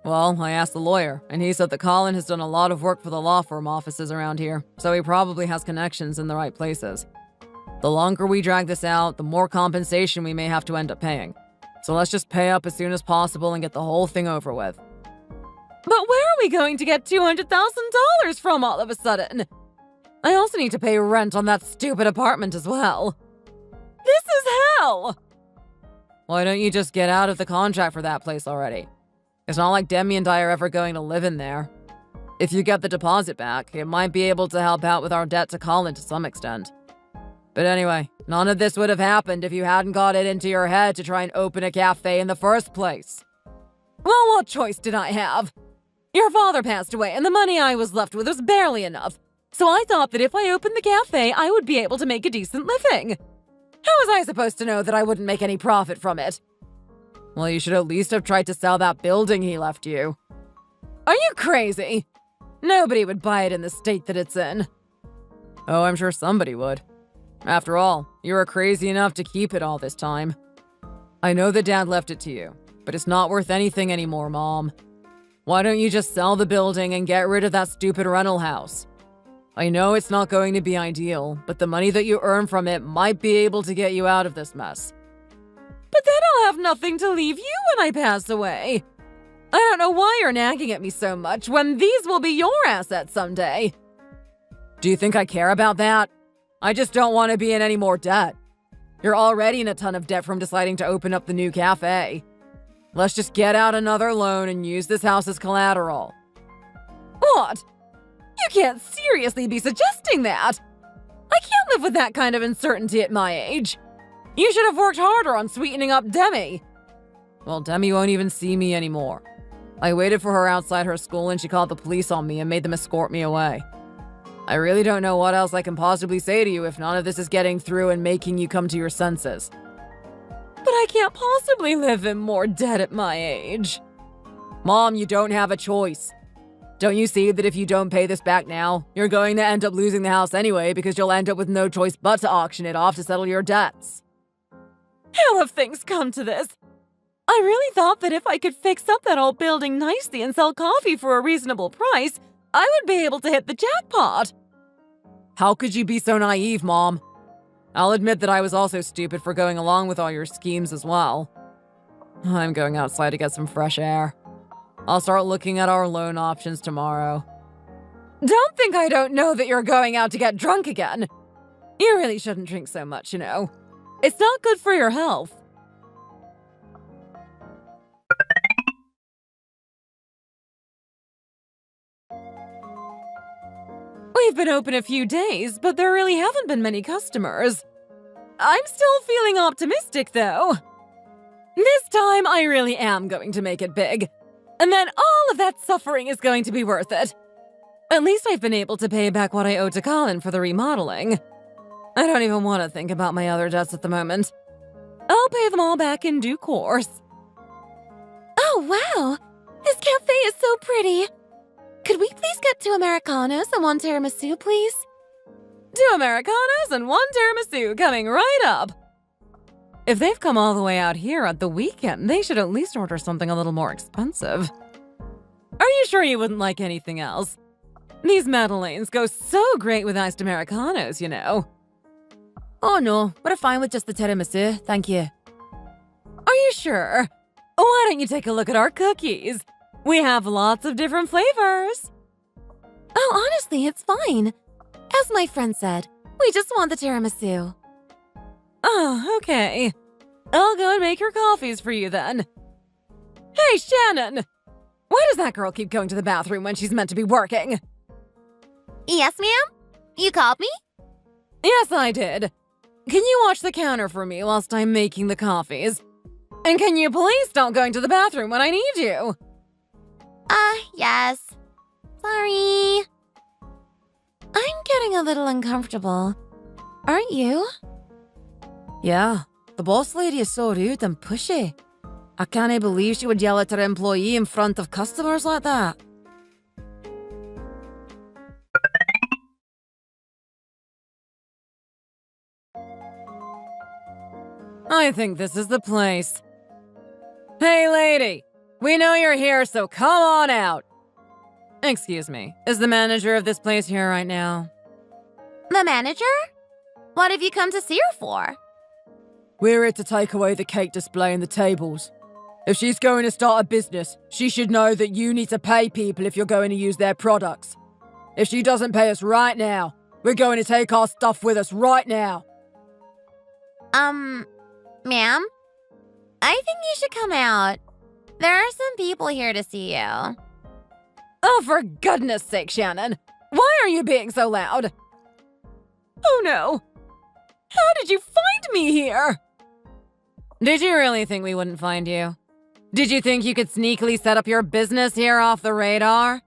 Well, I asked the lawyer, and he said that Colin has done a lot of work for the law firm offices around here, so he probably has connections in the right places. The longer we drag this out, the more compensation we may have to end up paying. So let's just pay up as soon as possible and get the whole thing over with. But where are we going to get $200,000 from all of a sudden? I also need to pay rent on that stupid apartment as well. This is hell! Why don't you just get out of the contract for that place already? It's not like Demi and I are ever going to live in there. If you get the deposit back, it might be able to help out with our debt to Colin to some extent. But anyway, none of this would have happened if you hadn't got it into your head to try and open a cafe in the first place. Well, what choice did I have? Your father passed away and the money I was left with was barely enough. So I thought that if I opened the cafe, I would be able to make a decent living. How was I supposed to know that I wouldn't make any profit from it? Well, you should at least have tried to sell that building he left you. Are you crazy? Nobody would buy it in the state that it's in. Oh, I'm sure somebody would. After all, you were crazy enough to keep it all this time. I know that Dad left it to you, but it's not worth anything anymore, Mom. Why don't you just sell the building and get rid of that stupid rental house? I know it's not going to be ideal, but the money that you earn from it might be able to get you out of this mess. But then I'll have nothing to leave you when I pass away. I don't know why you're nagging at me so much when these will be your assets someday. Do you think I care about that? I just don't want to be in any more debt. You're already in a ton of debt from deciding to open up the new cafe. Let's just get out another loan and use this house as collateral. What? You can't seriously be suggesting that. I can't live with that kind of uncertainty at my age. You should have worked harder on sweetening up Demi. Well, Demi won't even see me anymore. I waited for her outside her school and she called the police on me and made them escort me away. I really don't know what else I can possibly say to you if none of this is getting through and making you come to your senses. But I can't possibly live in more debt at my age. Mom, you don't have a choice. Don't you see that if you don't pay this back now, you're going to end up losing the house anyway because you'll end up with no choice but to auction it off to settle your debts? How have things come to this? I really thought that if I could fix up that old building nicely and sell coffee for a reasonable price, I would be able to hit the jackpot. How could you be so naive, Mom? I'll admit that I was also stupid for going along with all your schemes as well. I'm going outside to get some fresh air. I'll start looking at our loan options tomorrow. Don't think I don't know that you're going out to get drunk again. You really shouldn't drink so much, you know. It's not good for your health. We've been open a few days, but there really haven't been many customers. I'm still feeling optimistic, though. This time, I really am going to make it big. And then all of that suffering is going to be worth it. At least I've been able to pay back what I owe to Colin for the remodeling. I don't even want to think about my other debts at the moment. I'll pay them all back in due course. Oh, wow! This cafe is so pretty. Could we please get 2 Americanos and 1 tiramisu, please? 2 Americanos and 1 tiramisu coming right up. If they've come all the way out here at the weekend, they should at least order something a little more expensive. Are you sure you wouldn't like anything else? These Madeleines go so great with iced Americanos, you know. Oh no, we're fine with just the tiramisu, thank you. Are you sure? Why don't you take a look at our cookies? We have lots of different flavors. Oh, honestly, it's fine. As my friend said, we just want the tiramisu. Oh, okay. I'll go and make your coffees for you then. Hey, Shannon! Why does that girl keep going to the bathroom when she's meant to be working? Yes, ma'am? You called me? Yes, I did. Can you watch the counter for me whilst I'm making the coffees? And can you please stop going to the bathroom when I need you? Yes. Sorry. I'm getting a little uncomfortable. Aren't you? Yeah, the boss lady is so rude and pushy. I can't believe she would yell at her employee in front of customers like that. I think this is the place. Hey, lady! We know you're here, so come on out! Excuse me, is the manager of this place here right now? The manager? What have you come to see her for? We're here to take away the cake display and the tables. If she's going to start a business, she should know that you need to pay people if you're going to use their products. If she doesn't pay us right now, we're going to take our stuff with us right now. Ma'am? I think you should come out. There are some people here to see you. Oh, for goodness sake, Shannon! Why are you being so loud? Oh no! How did you find me here? Did you really think we wouldn't find you? Did you think you could sneakily set up your business here off the radar?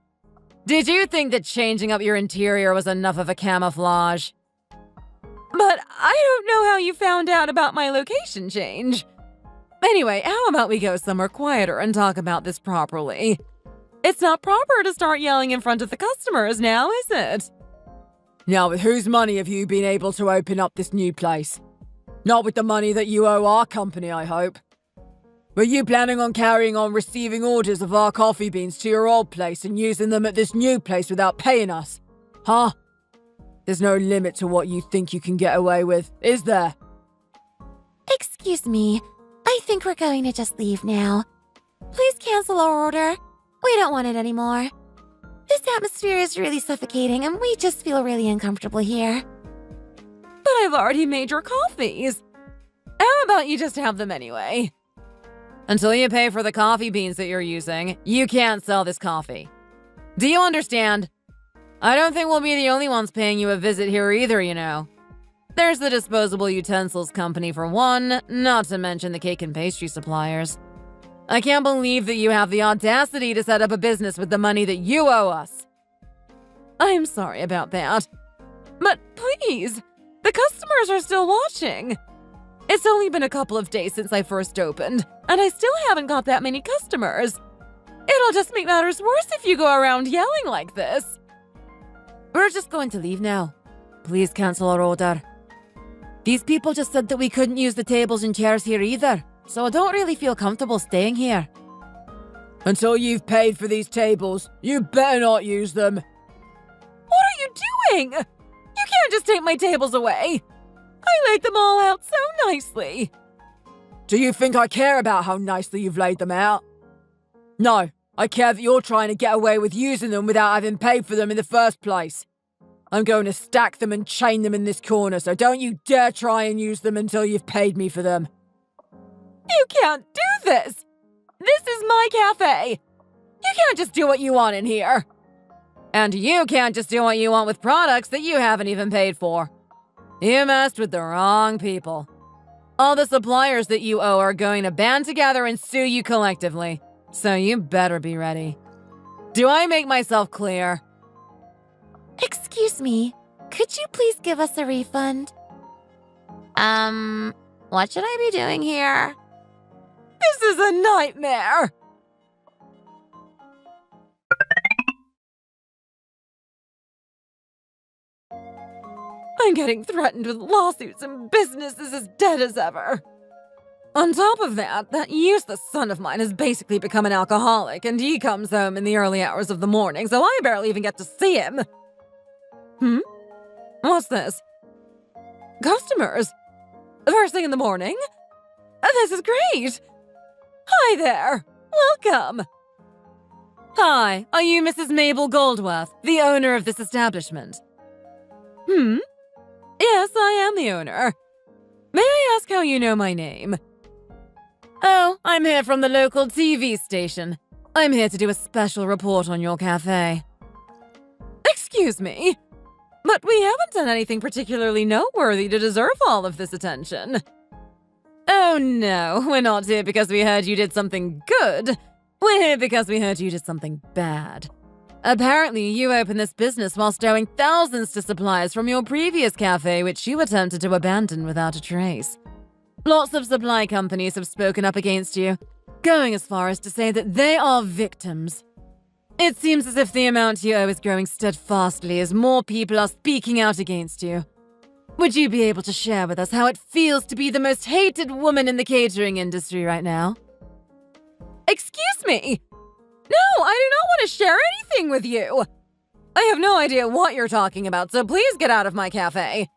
Did you think that changing up your interior was enough of a camouflage? But I don't know how you found out about my location change. Anyway, how about we go somewhere quieter and talk about this properly? It's not proper to start yelling in front of the customers now, is it? Now, with whose money have you been able to open up this new place? Not with the money that you owe our company, I hope. Were you planning on carrying on receiving orders of our coffee beans to your old place and using them at this new place without paying us? Huh? There's no limit to what you think you can get away with, is there? Excuse me. I think we're going to just leave now. Please cancel our order. We don't want it anymore. This atmosphere is really suffocating and we just feel really uncomfortable here. But I've already made your coffees. How about you just have them anyway? Until you pay for the coffee beans that you're using, you can't sell this coffee. Do you understand? I don't think we'll be the only ones paying you a visit here either, you know. There's the disposable utensils company for one, not to mention the cake and pastry suppliers. I can't believe that you have the audacity to set up a business with the money that you owe us. I'm sorry about that. But please, the customers are still watching. It's only been a couple of days since I first opened, and I still haven't got that many customers. It'll just make matters worse if you go around yelling like this. We're just going to leave now. Please cancel our order. These people just said that we couldn't use the tables and chairs here either, so I don't really feel comfortable staying here. Until you've paid for these tables, you better not use them. What are you doing? You can't just take my tables away. I laid them all out so nicely. Do you think I care about how nicely you've laid them out? No, I care that you're trying to get away with using them without having paid for them in the first place. I'm going to stack them and chain them in this corner, so don't you dare try and use them until you've paid me for them. You can't do this! This is my cafe! You can't just do what you want in here! And you can't just do what you want with products that you haven't even paid for. You messed with the wrong people. All the suppliers that you owe are going to band together and sue you collectively, so you better be ready. Do I make myself clear? Excuse me, could you please give us a refund? What should I be doing here? This is a nightmare! I'm getting threatened with lawsuits and business is as dead as ever. On top of that useless son of mine has basically become an alcoholic, and he comes home in the early hours of the morning, so I barely even get to see him. What's this? Customers? First thing in the morning? This is great! Hi there! Welcome! Hi, are you Mrs. Mabel Goldworth, the owner of this establishment? Yes, I am the owner. May I ask how you know my name? Oh, I'm here from the local TV station. I'm here to do a special report on your cafe. Excuse me, but we haven't done anything particularly noteworthy to deserve all of this attention. Oh no, we're not here because we heard you did something good. We're here because we heard you did something bad. Apparently, you opened this business whilst owing thousands to suppliers from your previous cafe, which you attempted to abandon without a trace. Lots of supply companies have spoken up against you, going as far as to say that they are victims. It seems as if the amount you owe is growing steadfastly as more people are speaking out against you. Would you be able to share with us how it feels to be the most hated woman in the catering industry right now? Excuse me! No, I do not want to share anything with you! I have no idea what you're talking about, so please get out of my cafe.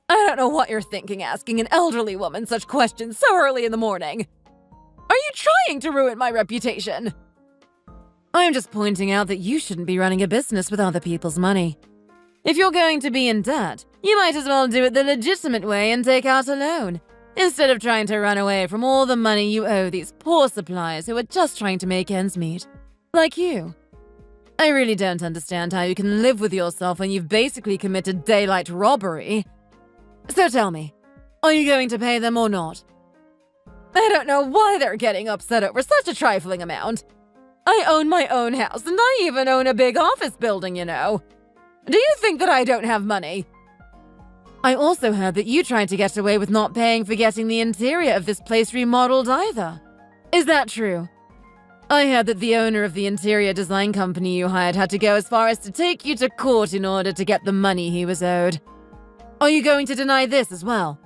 I don't know what you're thinking asking an elderly woman such questions so early in the morning. Are you trying to ruin my reputation? I'm just pointing out that you shouldn't be running a business with other people's money. If you're going to be in debt, you might as well do it the legitimate way and take out a loan, instead of trying to run away from all the money you owe these poor suppliers who are just trying to make ends meet. Like you. I really don't understand how you can live with yourself when you've basically committed daylight robbery. So tell me, are you going to pay them or not? I don't know why they're getting upset over such a trifling amount. I own my own house, and I even own a big office building, you know. Do you think that I don't have money? I also heard that you tried to get away with not paying for getting the interior of this place remodeled either. Is that true? I heard that the owner of the interior design company you hired had to go as far as to take you to court in order to get the money he was owed. Are you going to deny this as well?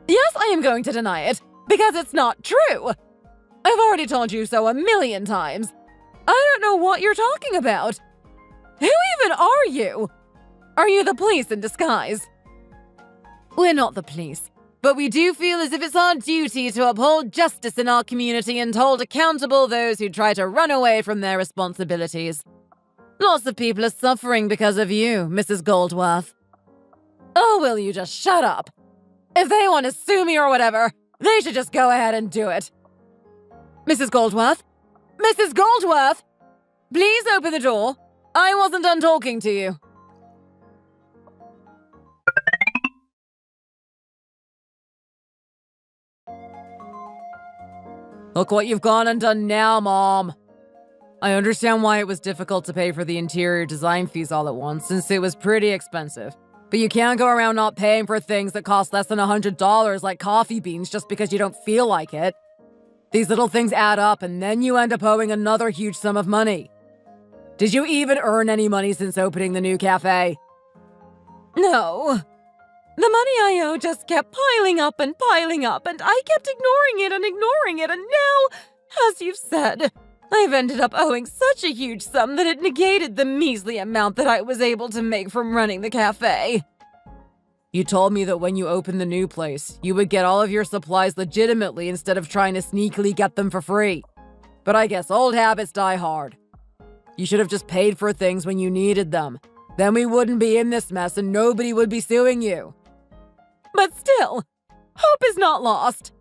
Yes, I am going to deny it, because it's not true. I've already told you so 1,000,000 times. I don't know what you're talking about. Who even are you? Are you the police in disguise? We're not the police, but we do feel as if it's our duty to uphold justice in our community and hold accountable those who try to run away from their responsibilities. Lots of people are suffering because of you, Mrs. Goldworth. Oh, will you just shut up? If they want to sue me or whatever, they should just go ahead and do it. Mrs. Goldworth? Mrs. Goldworth! Please open the door. I wasn't done talking to you. Look what you've gone and done now, Mom. I understand why it was difficult to pay for the interior design fees all at once, since it was pretty expensive. But you can't go around not paying for things that cost less than $100 like coffee beans just because you don't feel like it. These little things add up, and then you end up owing another huge sum of money. Did you even earn any money since opening the new cafe? No. The money I owe just kept piling up, and I kept ignoring it, and now, as you've said, I've ended up owing such a huge sum that it negated the measly amount that I was able to make from running the cafe. You told me that when you opened the new place, you would get all of your supplies legitimately instead of trying to sneakily get them for free. But I guess old habits die hard. You should have just paid for things when you needed them. Then we wouldn't be in this mess and nobody would be suing you. But still, hope is not lost.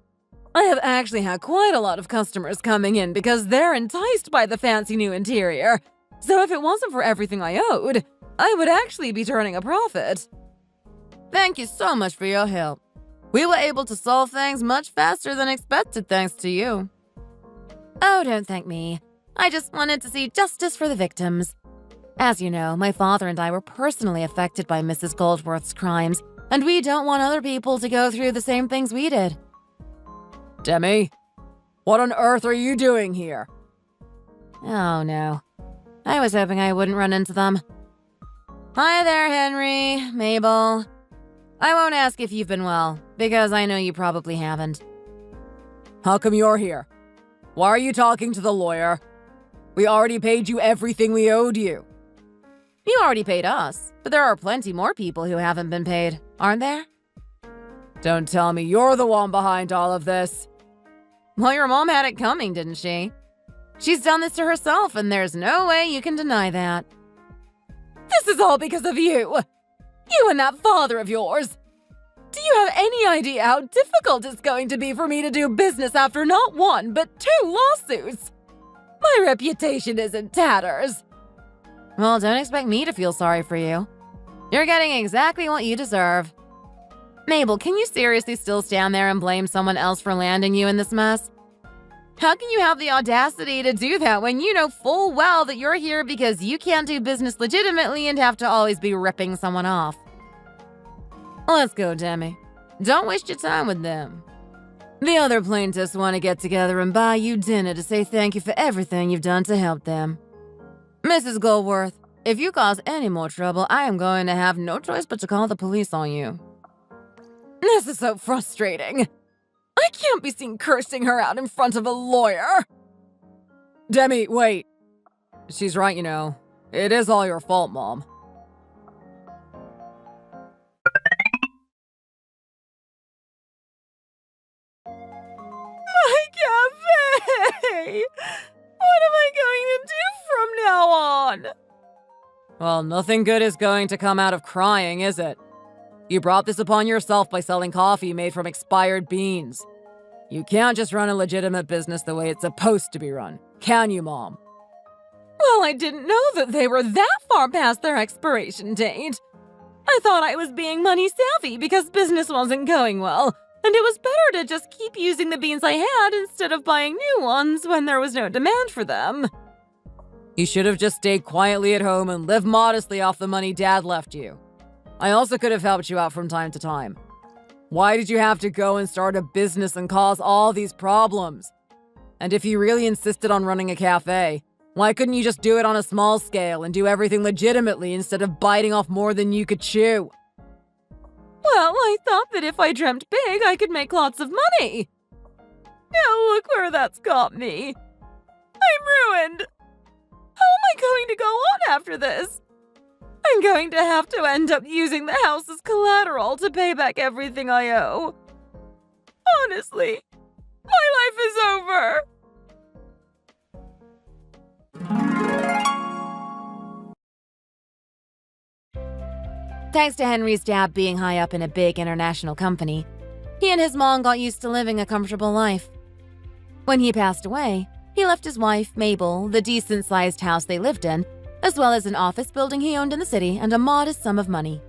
I have actually had quite a lot of customers coming in because they're enticed by the fancy new interior. So if it wasn't for everything I owed, I would actually be turning a profit. Thank you so much for your help. We were able to solve things much faster than expected thanks to you. Oh, don't thank me. I just wanted to see justice for the victims. As you know, my father and I were personally affected by Mrs. Goldworth's crimes, and we don't want other people to go through the same things we did. Demi, what on earth are you doing here? Oh, no. I was hoping I wouldn't run into them. Hi there, Henry, Mabel. I won't ask if you've been well, because I know you probably haven't. How come you're here? Why are you talking to the lawyer? We already paid you everything we owed you. You already paid us, but there are plenty more people who haven't been paid, aren't there? Don't tell me you're the one behind all of this. Well, your mom had it coming, didn't she? She's done this to herself, and there's no way you can deny that. This is all because of you. You and that father of yours. Do you have any idea how difficult it's going to be for me to do business after not one, but 2 lawsuits? My reputation is in tatters. Well, don't expect me to feel sorry for you. You're getting exactly what you deserve. Mabel, can you seriously still stand there and blame someone else for landing you in this mess? How can you have the audacity to do that when you know full well that you're here because you can't do business legitimately and have to always be ripping someone off? Let's go, Demi. Don't waste your time with them. The other plaintiffs want to get together and buy you dinner to say thank you for everything you've done to help them. Mrs. Goldworth, if you cause any more trouble, I am going to have no choice but to call the police on you. This is so frustrating. I can't be seen cursing her out in front of a lawyer. Demi, wait. She's right, you know. It is all your fault, Mom. My cafe! What am I going to do from now on? Well, nothing good is going to come out of crying, is it? You brought this upon yourself by selling coffee made from expired beans. You can't just run a legitimate business the way it's supposed to be run, can you, Mom? Well, I didn't know that they were that far past their expiration date. I thought I was being money savvy because business wasn't going well, and it was better to just keep using the beans I had instead of buying new ones when there was no demand for them. You should have just stayed quietly at home and lived modestly off the money Dad left you. I also could have helped you out from time to time. Why did you have to go and start a business and cause all these problems? And if you really insisted on running a cafe, why couldn't you just do it on a small scale and do everything legitimately instead of biting off more than you could chew? Well, I thought that if I dreamt big, I could make lots of money. Now look where that's got me. I'm ruined. How am I going to go on after this? I'm going to have to end up using the house as collateral to pay back everything I owe. Honestly, my life is over. Thanks to Henry's dad being high up in a big international company, he and his mom got used to living a comfortable life. When he passed away, he left his wife, Mabel, the decent-sized house they lived in, as well as an office building he owned in the city and a modest sum of money.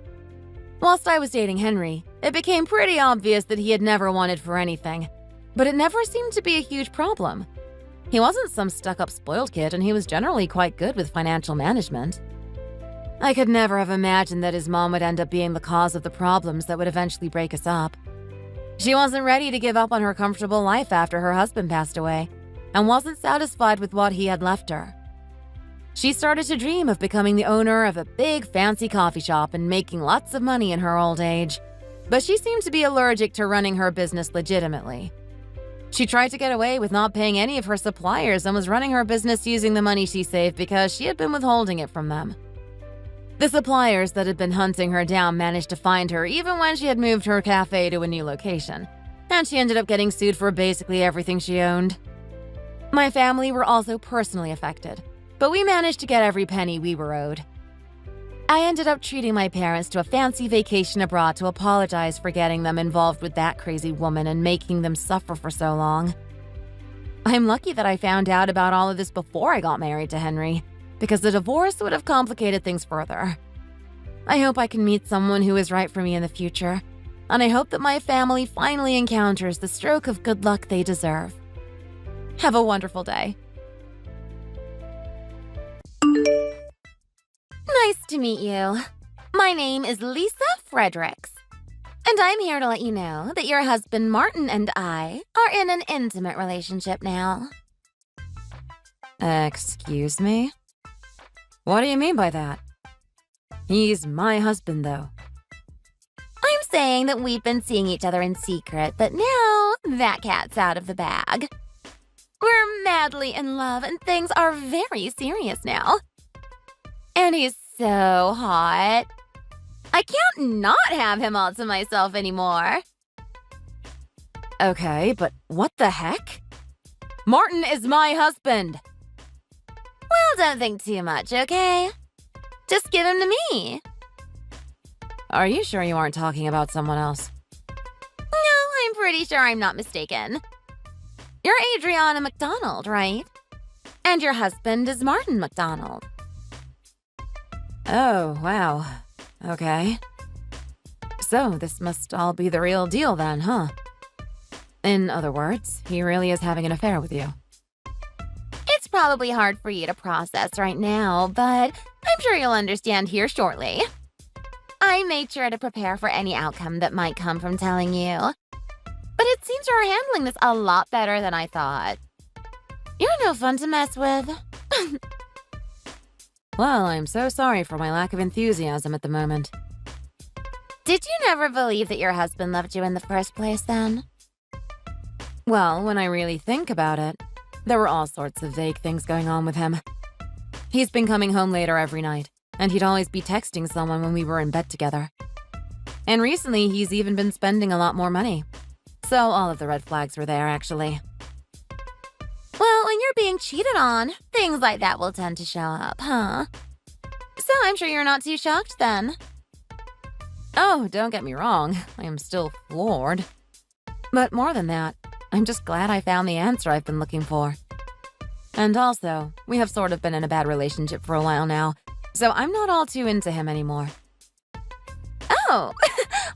Whilst I was dating Henry, it became pretty obvious that he had never wanted for anything, but it never seemed to be a huge problem. He wasn't some stuck-up spoiled kid, and he was generally quite good with financial management. I could never have imagined that his mom would end up being the cause of the problems that would eventually break us up. She wasn't ready to give up on her comfortable life after her husband passed away, and wasn't satisfied with what he had left her. She started to dream of becoming the owner of a big fancy coffee shop and making lots of money in her old age, but she seemed to be allergic to running her business legitimately. She tried to get away with not paying any of her suppliers and was running her business using the money she saved because she had been withholding it from them. The suppliers that had been hunting her down managed to find her even when she had moved her cafe to a new location, and she ended up getting sued for basically everything she owned. My family were also personally affected, but we managed to get every penny we were owed. I ended up treating my parents to a fancy vacation abroad to apologize for getting them involved with that crazy woman and making them suffer for so long. I'm lucky that I found out about all of this before I got married to Henry, because the divorce would have complicated things further. I hope I can meet someone who is right for me in the future, and I hope that my family finally encounters the stroke of good luck they deserve. Have a wonderful day. Nice to meet you. My name is Lisa Fredericks, and I'm here to let you know that your husband Martin and I are in an intimate relationship now. Excuse me? What do you mean by that? He's my husband, though. I'm saying that we've been seeing each other in secret, but now that cat's out of the bag. We're madly in love, and things are very serious now. And he's so hot. I can't not have him all to myself anymore. Okay, but what the heck? Martin is my husband! Well, don't think too much, okay? Just give him to me. Are you sure you aren't talking about someone else? No, I'm pretty sure I'm not mistaken. You're Adriana McDonald, right? And your husband is Martin McDonald. Oh, wow. Okay. So, this must all be the real deal then, huh? In other words, he really is having an affair with you. It's probably hard for you to process right now, but I'm sure you'll understand here shortly. I made sure to prepare for any outcome that might come from telling you. But it seems you're handling this a lot better than I thought. You're no fun to mess with. Well, I'm so sorry for my lack of enthusiasm at the moment. Did you never believe that your husband loved you in the first place then? Well, when I really think about it, there were all sorts of vague things going on with him. He's been coming home later every night, and he'd always be texting someone when we were in bed together. And recently, he's even been spending a lot more money. So all of the red flags were there, actually. Well, when you're being cheated on, things like that will tend to show up, huh? So I'm sure you're not too shocked then. Oh, don't get me wrong, I am still floored. But more than that, I'm just glad I found the answer I've been looking for. And also, we have sort of been in a bad relationship for a while now, so I'm not all too into him anymore. Oh,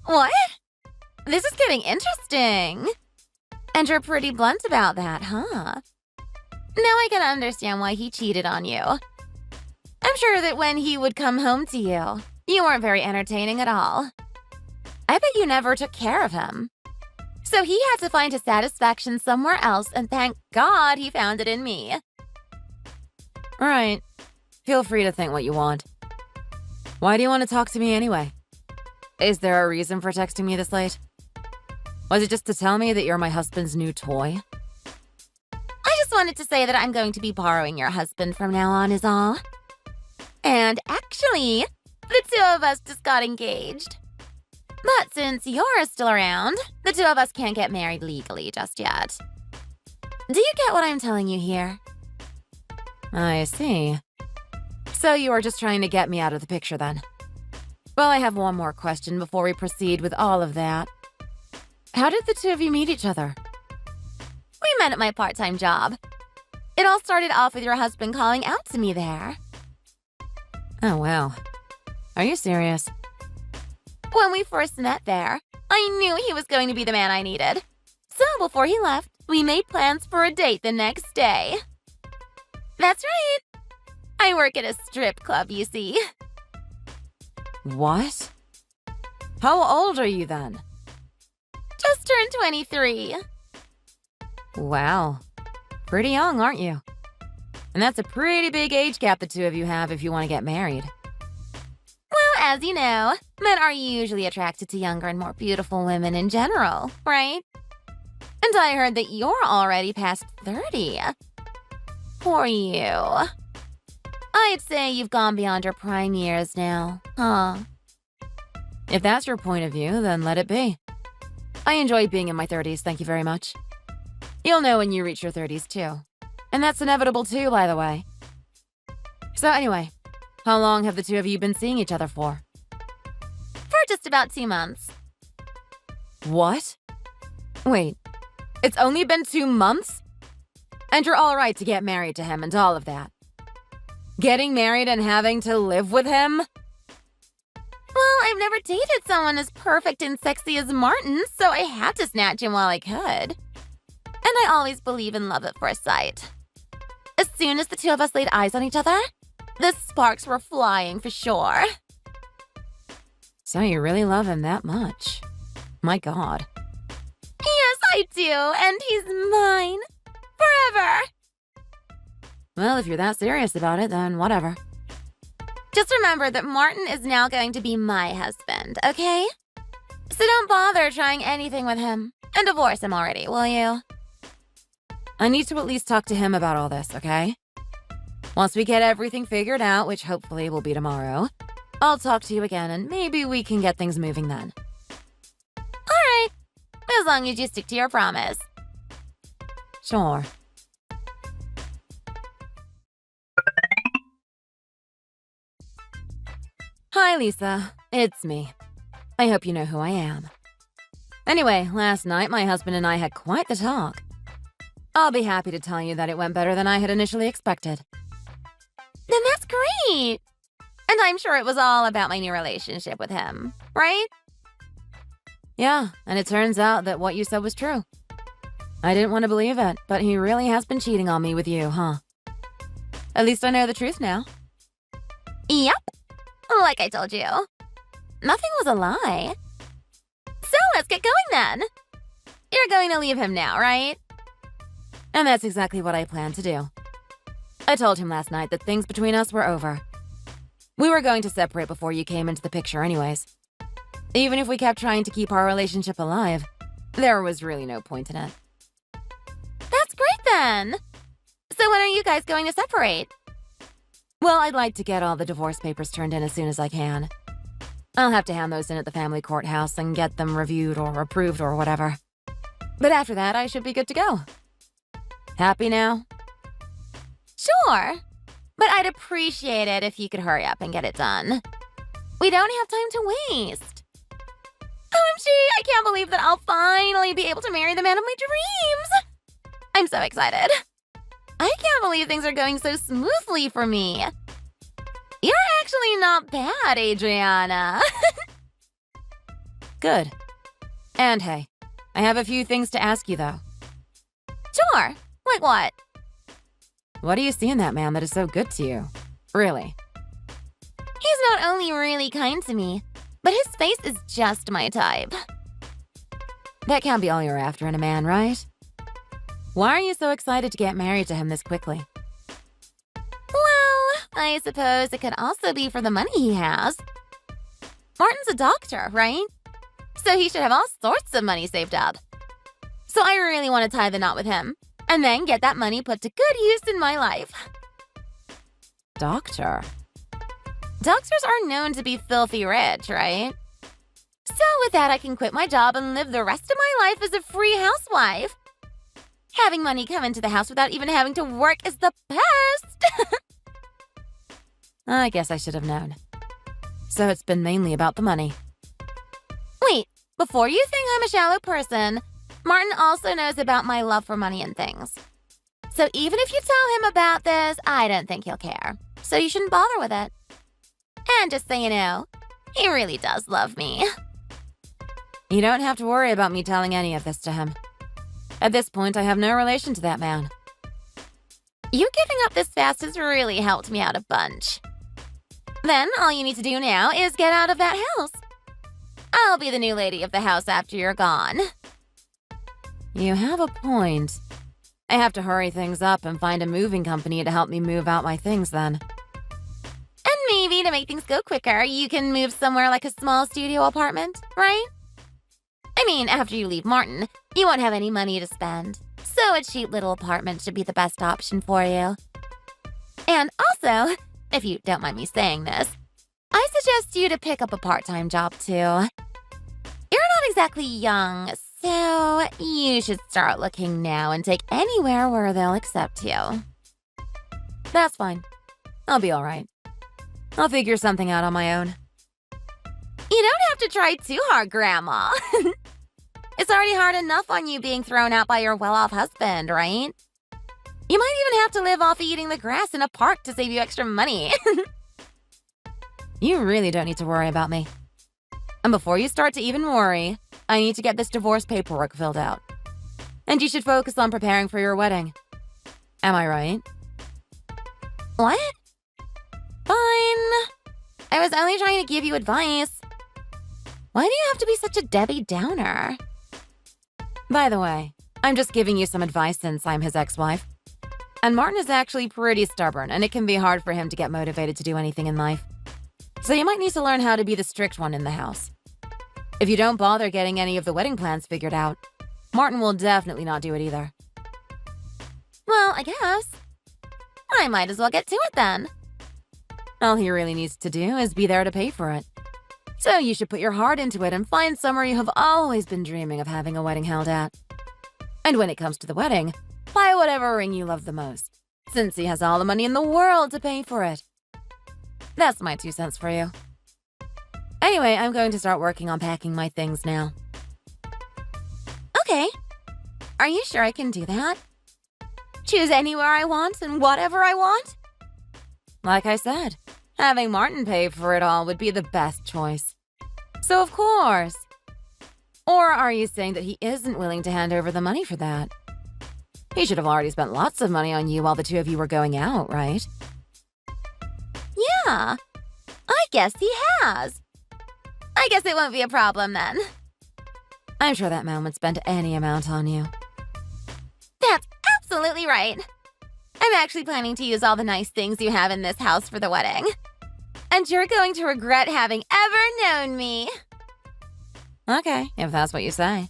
what? This is getting interesting. And you're pretty blunt about that, huh? Now I can understand why he cheated on you. I'm sure that when he would come home to you, you weren't very entertaining at all. I bet you never took care of him. So he had to find his satisfaction somewhere else, and thank God he found it in me. Right. Feel free to think what you want. Why do you want to talk to me anyway? Is there a reason for texting me this late? Was it just to tell me that you're my husband's new toy? I just wanted to say that I'm going to be borrowing your husband from now on is all. And actually, the two of us just got engaged. But since you're still around, the two of us can't get married legally just yet. Do you get what I'm telling you here? I see. So you are just trying to get me out of the picture then. Well, I have one more question before we proceed with all of that. How did the two of you meet each other? We met at my part-time job. It all started off with your husband calling out to me there. Oh, wow. Are you serious? When we first met there, I knew he was going to be the man I needed. So before he left, we made plans for a date the next day. That's right. I work at a strip club, you see. What? How old are you then? Just turned 23. Wow. Pretty young, aren't you? And that's a pretty big age gap the two of you have if you want to get married. Well, as you know, men are usually attracted to younger and more beautiful women in general, right? And I heard that you're already past 30. Poor you. I'd say you've gone beyond your prime years now, huh? If that's your point of view, then let it be. I enjoy being in my 30s, thank you very much. You'll know when you reach your 30s, too. And that's inevitable, too, by the way. So anyway, how long have the two of you been seeing each other for? For just about 2 months. What? Wait, it's only been 2 months? And you're all right to get married to him and all of that. Getting married and having to live with him? Well, I've never dated someone as perfect and sexy as Martin, so I had to snatch him while I could. And I always believe in love at first sight. As soon as the two of us laid eyes on each other, the sparks were flying for sure. So you really love him that much? My God. Yes, I do, and he's mine. Forever. Well, if you're that serious about it, then whatever. Just remember that Martin is now going to be my husband, okay? So don't bother trying anything with him. And divorce him already, will you? I need to at least talk to him about all this, okay? Once we get everything figured out, which hopefully will be tomorrow, I'll talk to you again and maybe we can get things moving then. Alright, as long as you stick to your promise. Sure. Hi, Lisa. It's me. I hope you know who I am. Anyway, last night my husband and I had quite the talk. I'll be happy to tell you that it went better than I had initially expected. Then that's great. And I'm sure it was all about my new relationship with him, right? Yeah, and it turns out that what you said was true. I didn't want to believe it, but he really has been cheating on me with you, huh? At least I know the truth now. Yep. Like I told you. Nothing was a lie. So let's get going then. You're going to leave him now, right? And that's exactly what I plan to do. I told him last night that things between us were over. We were going to separate before you came into the picture anyways. Even if we kept trying to keep our relationship alive, there was really no point in it. That's great then. So when are you guys going to separate? Well, I'd like to get all the divorce papers turned in as soon as I can. I'll have to hand those in at the family courthouse and get them reviewed or approved or whatever. But after that, I should be good to go. Happy now? Sure. But I'd appreciate it if you could hurry up and get it done. We don't have time to waste. OMG, I can't believe that I'll finally be able to marry the man of my dreams. I'm so excited. I can't believe things are going so smoothly for me. You're actually not bad, Adriana. Good. And hey, I have a few things to ask you though. Sure. Like what? What do you see in that man that is so good to you? Really? He's not only really kind to me, but his face is just my type. That can't be all you're after in a man, right? Why are you so excited to get married to him this quickly? Well, I suppose it could also be for the money he has. Martin's a doctor, right? So he should have all sorts of money saved up. So I really want to tie the knot with him, and then get that money put to good use in my life. Doctor? Doctors are known to be filthy rich, right? So with that, I can quit my job and live the rest of my life as a free housewife. Having money come into the house without even having to work is the best! I guess I should have known. So it's been mainly about the money. Wait, before you think I'm a shallow person, Martin also knows about my love for money and things. So even if you tell him about this, I don't think he'll care. So you shouldn't bother with it. And just so you know, he really does love me. You don't have to worry about me telling any of this to him. At this point, I have no relation to that man. You giving up this fast has really helped me out a bunch. Then all you need to do now is get out of that house. I'll be the new lady of the house after you're gone. You have a point. I have to hurry things up and find a moving company to help me move out my things then. And maybe to make things go quicker, you can move somewhere like a small studio apartment, right? I mean, after you leave Martin, you won't have any money to spend. So a cheap little apartment should be the best option for you. And also, if you don't mind me saying this, I suggest you to pick up a part-time job too. You're not exactly young, so you should start looking now and take anywhere where they'll accept you. That's fine. I'll be all right. I'll figure something out on my own. You don't have to try too hard, Grandma. It's already hard enough on you being thrown out by your well-off husband, right? You might even have to live off eating the grass in a park to save you extra money. You really don't need to worry about me. And before you start to even worry, I need to get this divorce paperwork filled out. And you should focus on preparing for your wedding. Am I right? What? Fine. I was only trying to give you advice. Why do you have to be such a Debbie Downer? By the way, I'm just giving you some advice since I'm his ex-wife. And Martin is actually pretty stubborn, and it can be hard for him to get motivated to do anything in life. So you might need to learn how to be the strict one in the house. If you don't bother getting any of the wedding plans figured out, Martin will definitely not do it either. Well, I guess I might as well get to it then. All he really needs to do is be there to pay for it. So you should put your heart into it and find somewhere you have always been dreaming of having a wedding held at. And when it comes to the wedding, buy whatever ring you love the most, since he has all the money in the world to pay for it. That's my 2 cents for you. Anyway, I'm going to start working on packing my things now. Okay. Are you sure I can do that? Choose anywhere I want and whatever I want? Like I said, having Martin pay for it all would be the best choice. So of course. Or are you saying that he isn't willing to hand over the money for that? He should have already spent lots of money on you while the two of you were going out, right? Yeah, I guess he has. I guess it won't be a problem then. I'm sure that man would spend any amount on you. That's absolutely right. I'm actually planning to use all the nice things you have in this house for the wedding. And you're going to regret having ever known me. Okay, if that's what you say.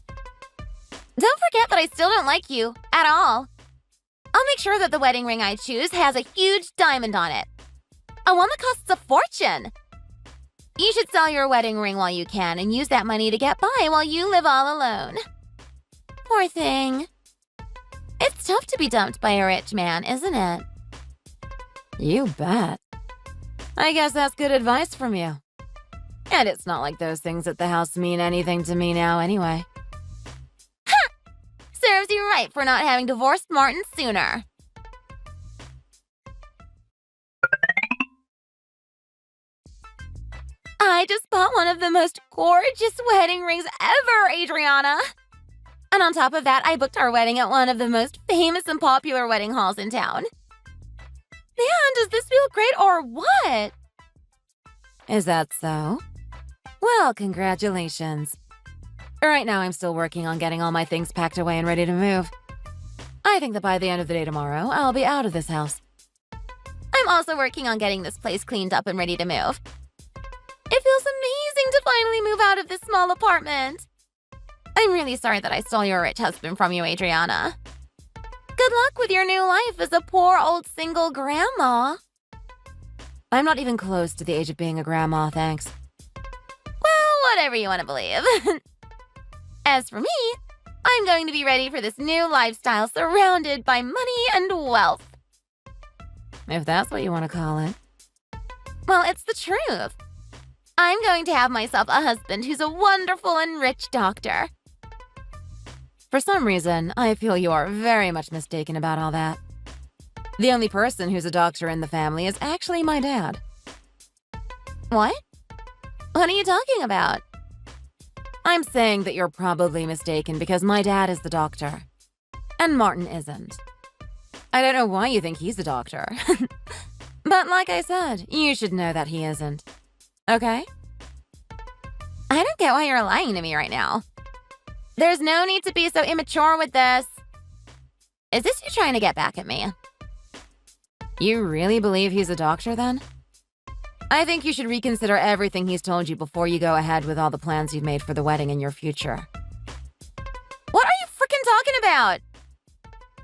Don't forget that I still don't like you at all. I'll make sure that the wedding ring I choose has a huge diamond on it. A one that costs a fortune. You should sell your wedding ring while you can and use that money to get by while you live all alone. Poor thing. It's tough to be dumped by a rich man, isn't it? You bet. I guess that's good advice from you. And it's not like those things at the house mean anything to me now anyway. Ha! Serves you right for not having divorced Martin sooner. I just bought one of the most gorgeous wedding rings ever, Adriana. And on top of that, I booked our wedding at one of the most famous and popular wedding halls in town. Man, does this feel great or what? Is that so? Well, congratulations. Right now, I'm still working on getting all my things packed away and ready to move. I think that by the end of the day tomorrow, I'll be out of this house. I'm also working on getting this place cleaned up and ready to move. It feels amazing to finally move out of this small apartment. I'm really sorry that I stole your rich husband from you, Adriana. Good luck with your new life as a poor old single grandma. I'm not even close to the age of being a grandma, thanks. Well, whatever you want to believe. As for me, I'm going to be ready for this new lifestyle surrounded by money and wealth. If that's what you want to call it. Well, it's the truth. I'm going to have myself a husband who's a wonderful and rich doctor. For some reason, I feel you are very much mistaken about all that. The only person who's a doctor in the family is actually my dad. What? What are you talking about? I'm saying that you're probably mistaken because my dad is the doctor. And Martin isn't. I don't know why you think he's a doctor. But like I said, you should know that he isn't. Okay? I don't get why you're lying to me right now. There's no need to be so immature with this. Is this you trying to get back at me? You really believe he's a doctor, then? I think you should reconsider everything he's told you before you go ahead with all the plans you've made for the wedding in your future. What are you frickin' talking about?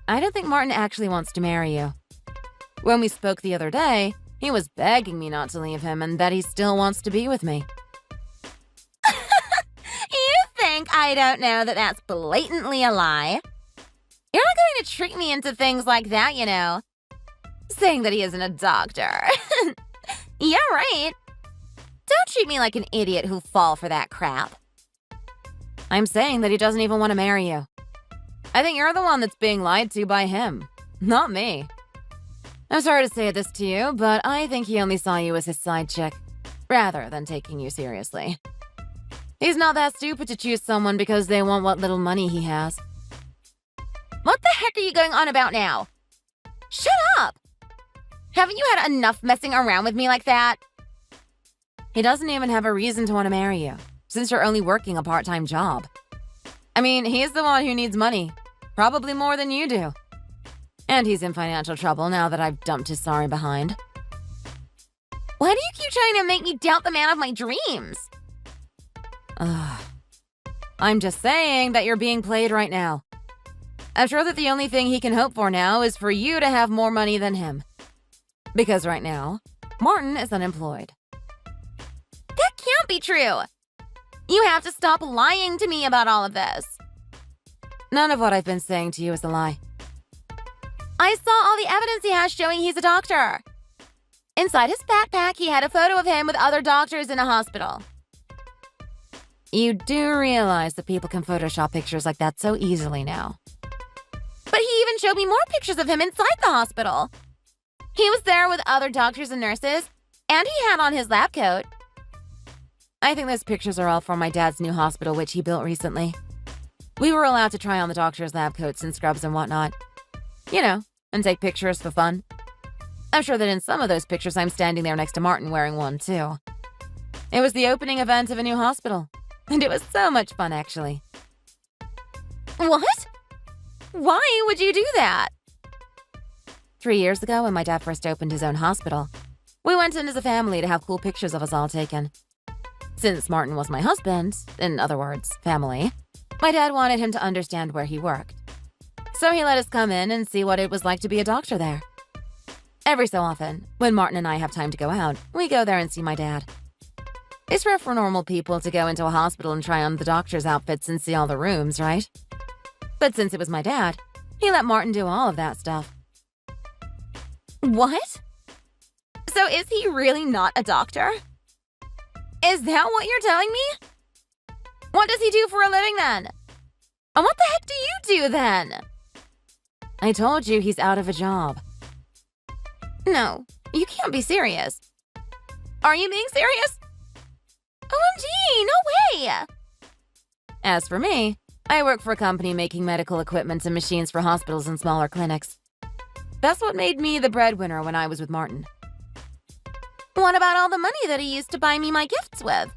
I don't think Martin actually wants to marry you. When we spoke the other day, he was begging me not to leave him and that he still wants to be with me. You think I don't know that that's blatantly a lie? You're not going to trick me into things like that, you know. Saying that he isn't a doctor. Yeah, right. Don't treat me like an idiot who'll fall for that crap. I'm saying that he doesn't even want to marry you. I think you're the one that's being lied to by him, not me. I'm sorry to say this to you, but I think he only saw you as his side chick, rather than taking you seriously. He's not that stupid to choose someone because they want what little money he has. What the heck are you going on about now? Shut up! Haven't you had enough messing around with me like that? He doesn't even have a reason to want to marry you, since you're only working a part-time job. I mean, he's the one who needs money, probably more than you do. And he's in financial trouble now that I've dumped his sorry behind. Why do you keep trying to make me doubt the man of my dreams? I'm just saying that you're being played right now. I'm sure that the only thing he can hope for now is for you to have more money than him. Because right now, Martin is unemployed. That can't be true! You have to stop lying to me about all of this. None of what I've been saying to you is a lie. I saw all the evidence he has showing he's a doctor. Inside his backpack, he had a photo of him with other doctors in a hospital. You do realize that people can Photoshop pictures like that so easily now. But he even showed me more pictures of him inside the hospital. He was there with other doctors and nurses, and he had on his lab coat. I think those pictures are all from my dad's new hospital, which he built recently. We were allowed to try on the doctor's lab coats and scrubs and whatnot. You know, and take pictures for fun. I'm sure that in some of those pictures I'm standing there next to Martin wearing one too. It was the opening event of a new hospital, and it was so much fun actually. What? Why would you do that? 3 years ago, when my dad first opened his own hospital, we went in as a family to have cool pictures of us all taken. Since Martin was my husband, in other words, family, my dad wanted him to understand where he worked. So he let us come in and see what it was like to be a doctor there. Every so often, when Martin and I have time to go out, we go there and see my dad. It's rare for normal people to go into a hospital and try on the doctor's outfits and see all the rooms, right? But since it was my dad, he let Martin do all of that stuff. What? So is he really not a doctor? Is that what you're telling me? What does he do for a living then? And what the heck do you do then? I told you he's out of a job. No, you can't be serious. Are you being serious? OMG, no way! As for me, I work for a company making medical equipment and machines for hospitals and smaller clinics. That's what made me the breadwinner when I was with Martin. What about all the money that he used to buy me my gifts with?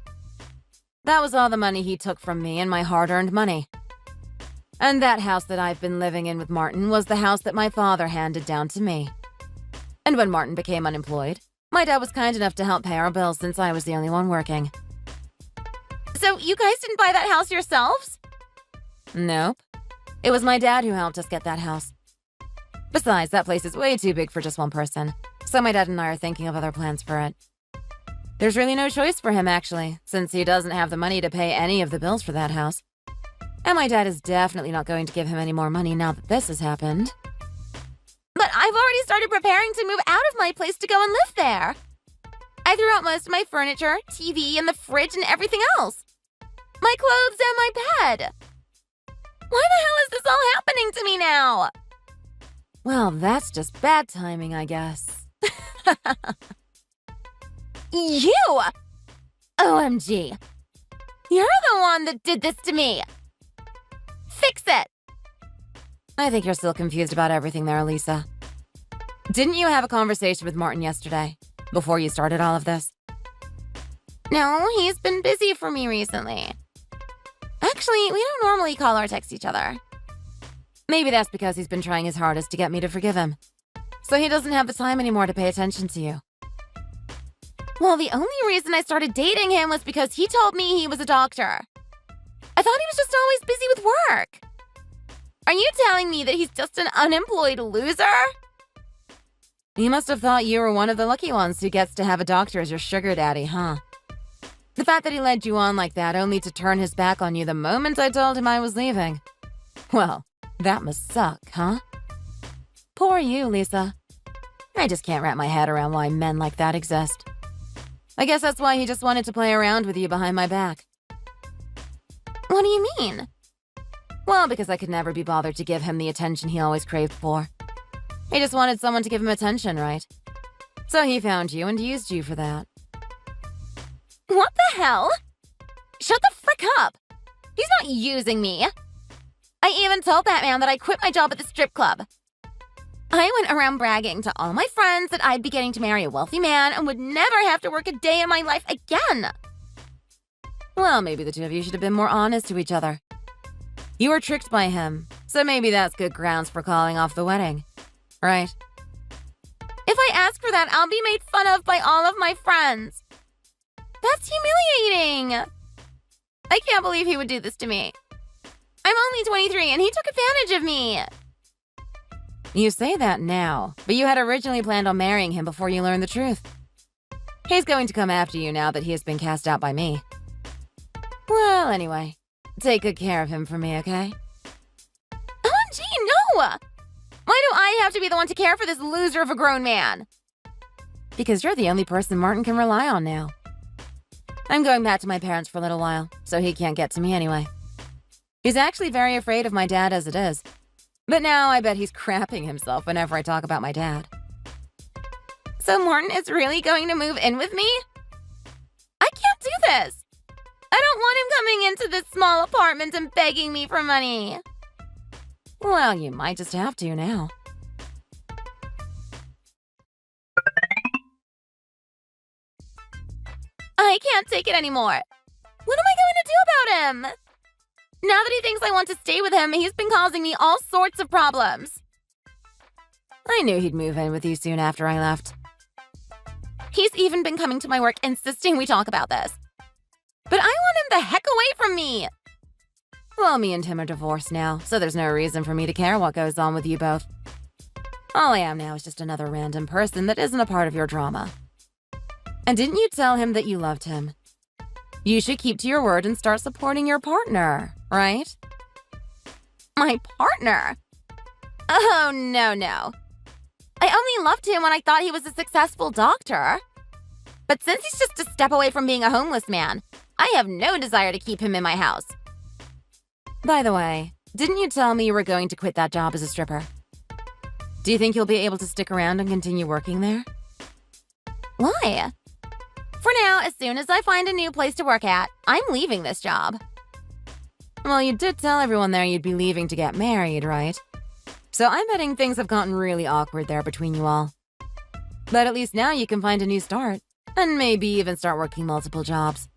That was all the money he took from me and my hard-earned money. And that house that I've been living in with Martin was the house that my father handed down to me. And when Martin became unemployed, my dad was kind enough to help pay our bills since I was the only one working. So you guys didn't buy that house yourselves? Nope. It was my dad who helped us get that house. Besides, that place is way too big for just one person, so my dad and I are thinking of other plans for it. There's really no choice for him, actually, since he doesn't have the money to pay any of the bills for that house. And my dad is definitely not going to give him any more money now that this has happened. But I've already started preparing to move out of my place to go and live there. I threw out most of my furniture, TV, and the fridge and everything else. My clothes and my bed. Why the hell is this all happening to me now? Well, that's just bad timing, I guess. You! OMG. You're the one that did this to me. Fix it! I think you're still confused about everything there, Lisa. Didn't you have a conversation with Martin yesterday, before you started all of this? No, he's been busy for me recently. Actually, we don't normally call or text each other. Maybe that's because he's been trying his hardest to get me to forgive him. So he doesn't have the time anymore to pay attention to you. Well, the only reason I started dating him was because he told me he was a doctor. I thought he was just always busy with work. Are you telling me that he's just an unemployed loser? He must have thought you were one of the lucky ones who gets to have a doctor as your sugar daddy, huh? The fact that he led you on like that only to turn his back on you the moment I told him I was leaving. Well, that must suck, huh? Poor you, Lisa. I just can't wrap my head around why men like that exist. I guess that's why he just wanted to play around with you behind my back. What do you mean? Well, because I could never be bothered to give him the attention he always craved for. He just wanted someone to give him attention, right? So he found you and used you for that. What the hell? Shut the frick back up. He's not using me. I even told that man that I quit my job at the strip club. I went around bragging to all my friends that I'd be getting to marry a wealthy man and would never have to work a day in my life again. Well, maybe the two of you should have been more honest to each other. You were tricked by him, so maybe that's good grounds for calling off the wedding, right? If I ask for that, I'll be made fun of by all of my friends. That's humiliating. I can't believe he would do this to me. I'm only 23 and he took advantage of me. You say that now, but you had originally planned on marrying him before you learned the truth. He's going to come after you now that he has been cast out by me. Well, anyway, take good care of him for me, okay? OMG, no! Why do I have to be the one to care for this loser of a grown man? Because you're the only person Martin can rely on now. I'm going back to my parents for a little while, so he can't get to me anyway. He's actually very afraid of my dad as it is. But now I bet he's crapping himself whenever I talk about my dad. So Martin is really going to move in with me? I can't do this. I don't want him coming into this small apartment and begging me for money. Well, you might just have to now. I can't take it anymore. What am I going to do about him? Now that he thinks I want to stay with him, he's been causing me all sorts of problems. I knew he'd move in with you soon after I left. He's even been coming to my work insisting we talk about this. But I want him the heck away from me. Well, me and Tim are divorced now, so there's no reason for me to care what goes on with you both. All I am now is just another random person that isn't a part of your drama. And didn't you tell him that you loved him? You should keep to your word and start supporting your partner, right? My partner? Oh, no. I only loved him when I thought he was a successful doctor. But since he's just a step away from being a homeless man, I have no desire to keep him in my house. By the way, didn't you tell me you were going to quit that job as a stripper? Do you think you'll be able to stick around and continue working there? Why? For now, as soon as I find a new place to work at, I'm leaving this job. Well, you did tell everyone there you'd be leaving to get married, right? So I'm betting things have gotten really awkward there between you all. But at least now you can find a new start, and maybe even start working multiple jobs.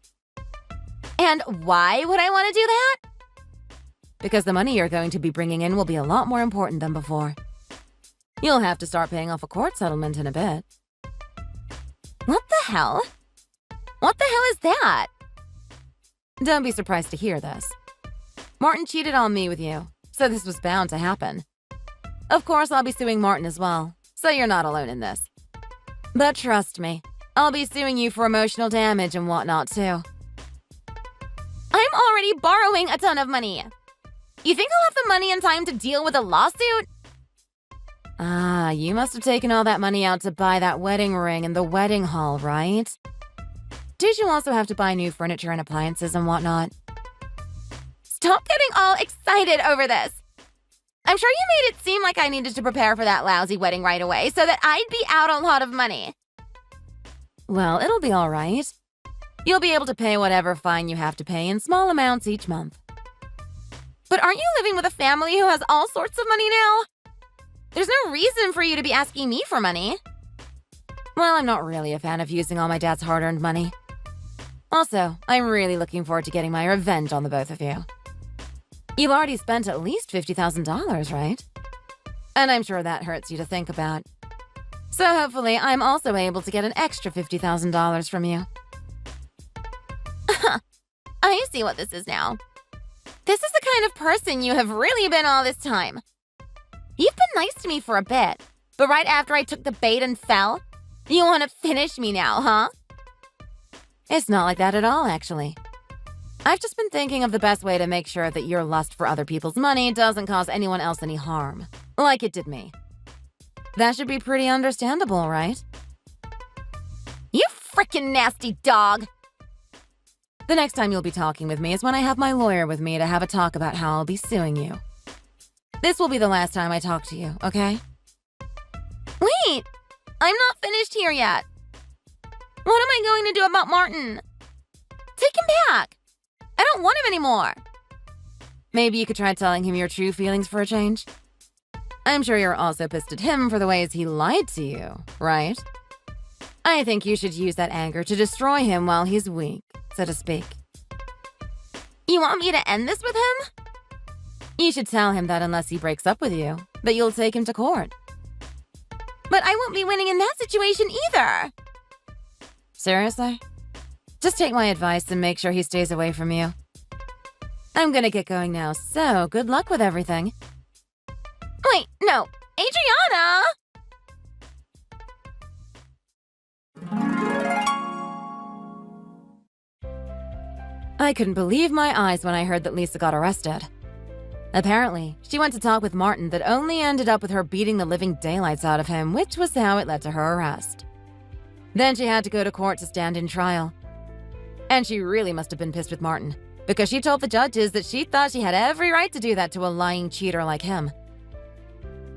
And why would I want to do that? Because the money you're going to be bringing in will be a lot more important than before. You'll have to start paying off a court settlement in a bit. What the hell? What the hell is that? Don't be surprised to hear this. Martin cheated on me with you, so this was bound to happen. Of course, I'll be suing Martin as well, so you're not alone in this. But trust me, I'll be suing you for emotional damage and whatnot too. I'm already borrowing a ton of money. You think I'll have the money and time to deal with a lawsuit? Ah, you must have taken all that money out to buy that wedding ring and the wedding hall, right? Did you also have to buy new furniture and appliances and whatnot? Stop getting all excited over this. I'm sure you made it seem like I needed to prepare for that lousy wedding right away so that I'd be out a lot of money. Well, it'll be all right. You'll be able to pay whatever fine you have to pay in small amounts each month. But aren't you living with a family who has all sorts of money now? There's no reason for you to be asking me for money. Well, I'm not really a fan of using all my dad's hard-earned money. Also, I'm really looking forward to getting my revenge on the both of you. You've already spent at least $50,000, right? And I'm sure that hurts you to think about. So hopefully, I'm also able to get an extra $50,000 from you. I see what this is now. This is the kind of person you have really been all this time. You've been nice to me for a bit, but right after I took the bait and fell, you want to finish me now, huh? It's not like that at all, actually. I've just been thinking of the best way to make sure that your lust for other people's money doesn't cause anyone else any harm, like it did me. That should be pretty understandable, right? You frickin' nasty dog! The next time you'll be talking with me is when I have my lawyer with me to have a talk about how I'll be suing you. This will be the last time I talk to you, okay? Wait! I'm not finished here yet. What am I going to do about Martin? Take him back! I don't want him anymore. Maybe you could try telling him your true feelings for a change. I'm sure you're also pissed at him for the ways he lied to you, right? I think you should use that anger to destroy him while he's weak, so to speak. You want me to end this with him? You should tell him that unless he breaks up with you, that you'll take him to court. But I won't be winning in that situation either. Seriously? Just take my advice and make sure he stays away from you. I'm gonna get going now, so good luck with everything. Wait, no, Adriana! I couldn't believe my eyes when I heard that Lisa got arrested. Apparently, she went to talk with Martin that only ended up with her beating the living daylights out of him, which was how it led to her arrest. Then she had to go to court to stand in trial. And she really must have been pissed with Martin, because she told the judges that she thought she had every right to do that to a lying cheater like him.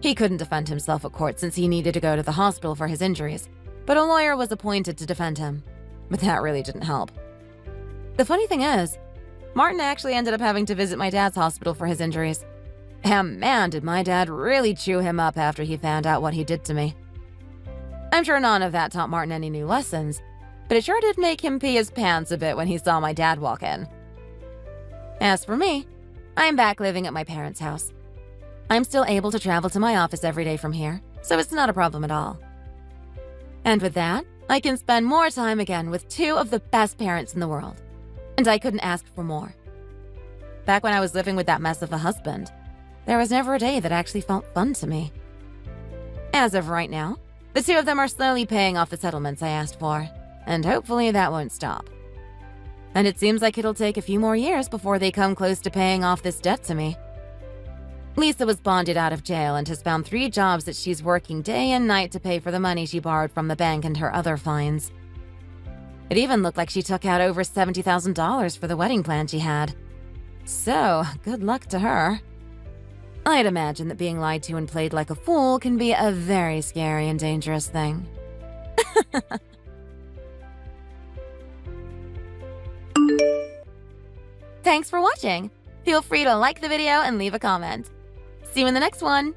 He couldn't defend himself at court since he needed to go to the hospital for his injuries, but a lawyer was appointed to defend him. But that really didn't help. The funny thing is, Martin actually ended up having to visit my dad's hospital for his injuries. And man, did my dad really chew him up after he found out what he did to me. I'm sure none of that taught Martin any new lessons, but it sure did make him pee his pants a bit when he saw my dad walk in. As for me, I'm back living at my parents' house. I'm still able to travel to my office every day from here, so it's not a problem at all. And with that, I can spend more time again with two of the best parents in the world. And I couldn't ask for more. Back when I was living with that mess of a husband, there was never a day that actually felt fun to me. As of right now, the two of them are slowly paying off the settlements I asked for, and hopefully that won't stop. And it seems like it'll take a few more years before they come close to paying off this debt to me. Lisa was bonded out of jail and has found 3 jobs that she's working day and night to pay for the money she borrowed from the bank and her other fines. It even looked like she took out over $70,000 for the wedding plan she had. So, good luck to her. I'd imagine that being lied to and played like a fool can be a very scary and dangerous thing. Thanks for watching. Feel free to like the video and leave a comment. See you in the next one.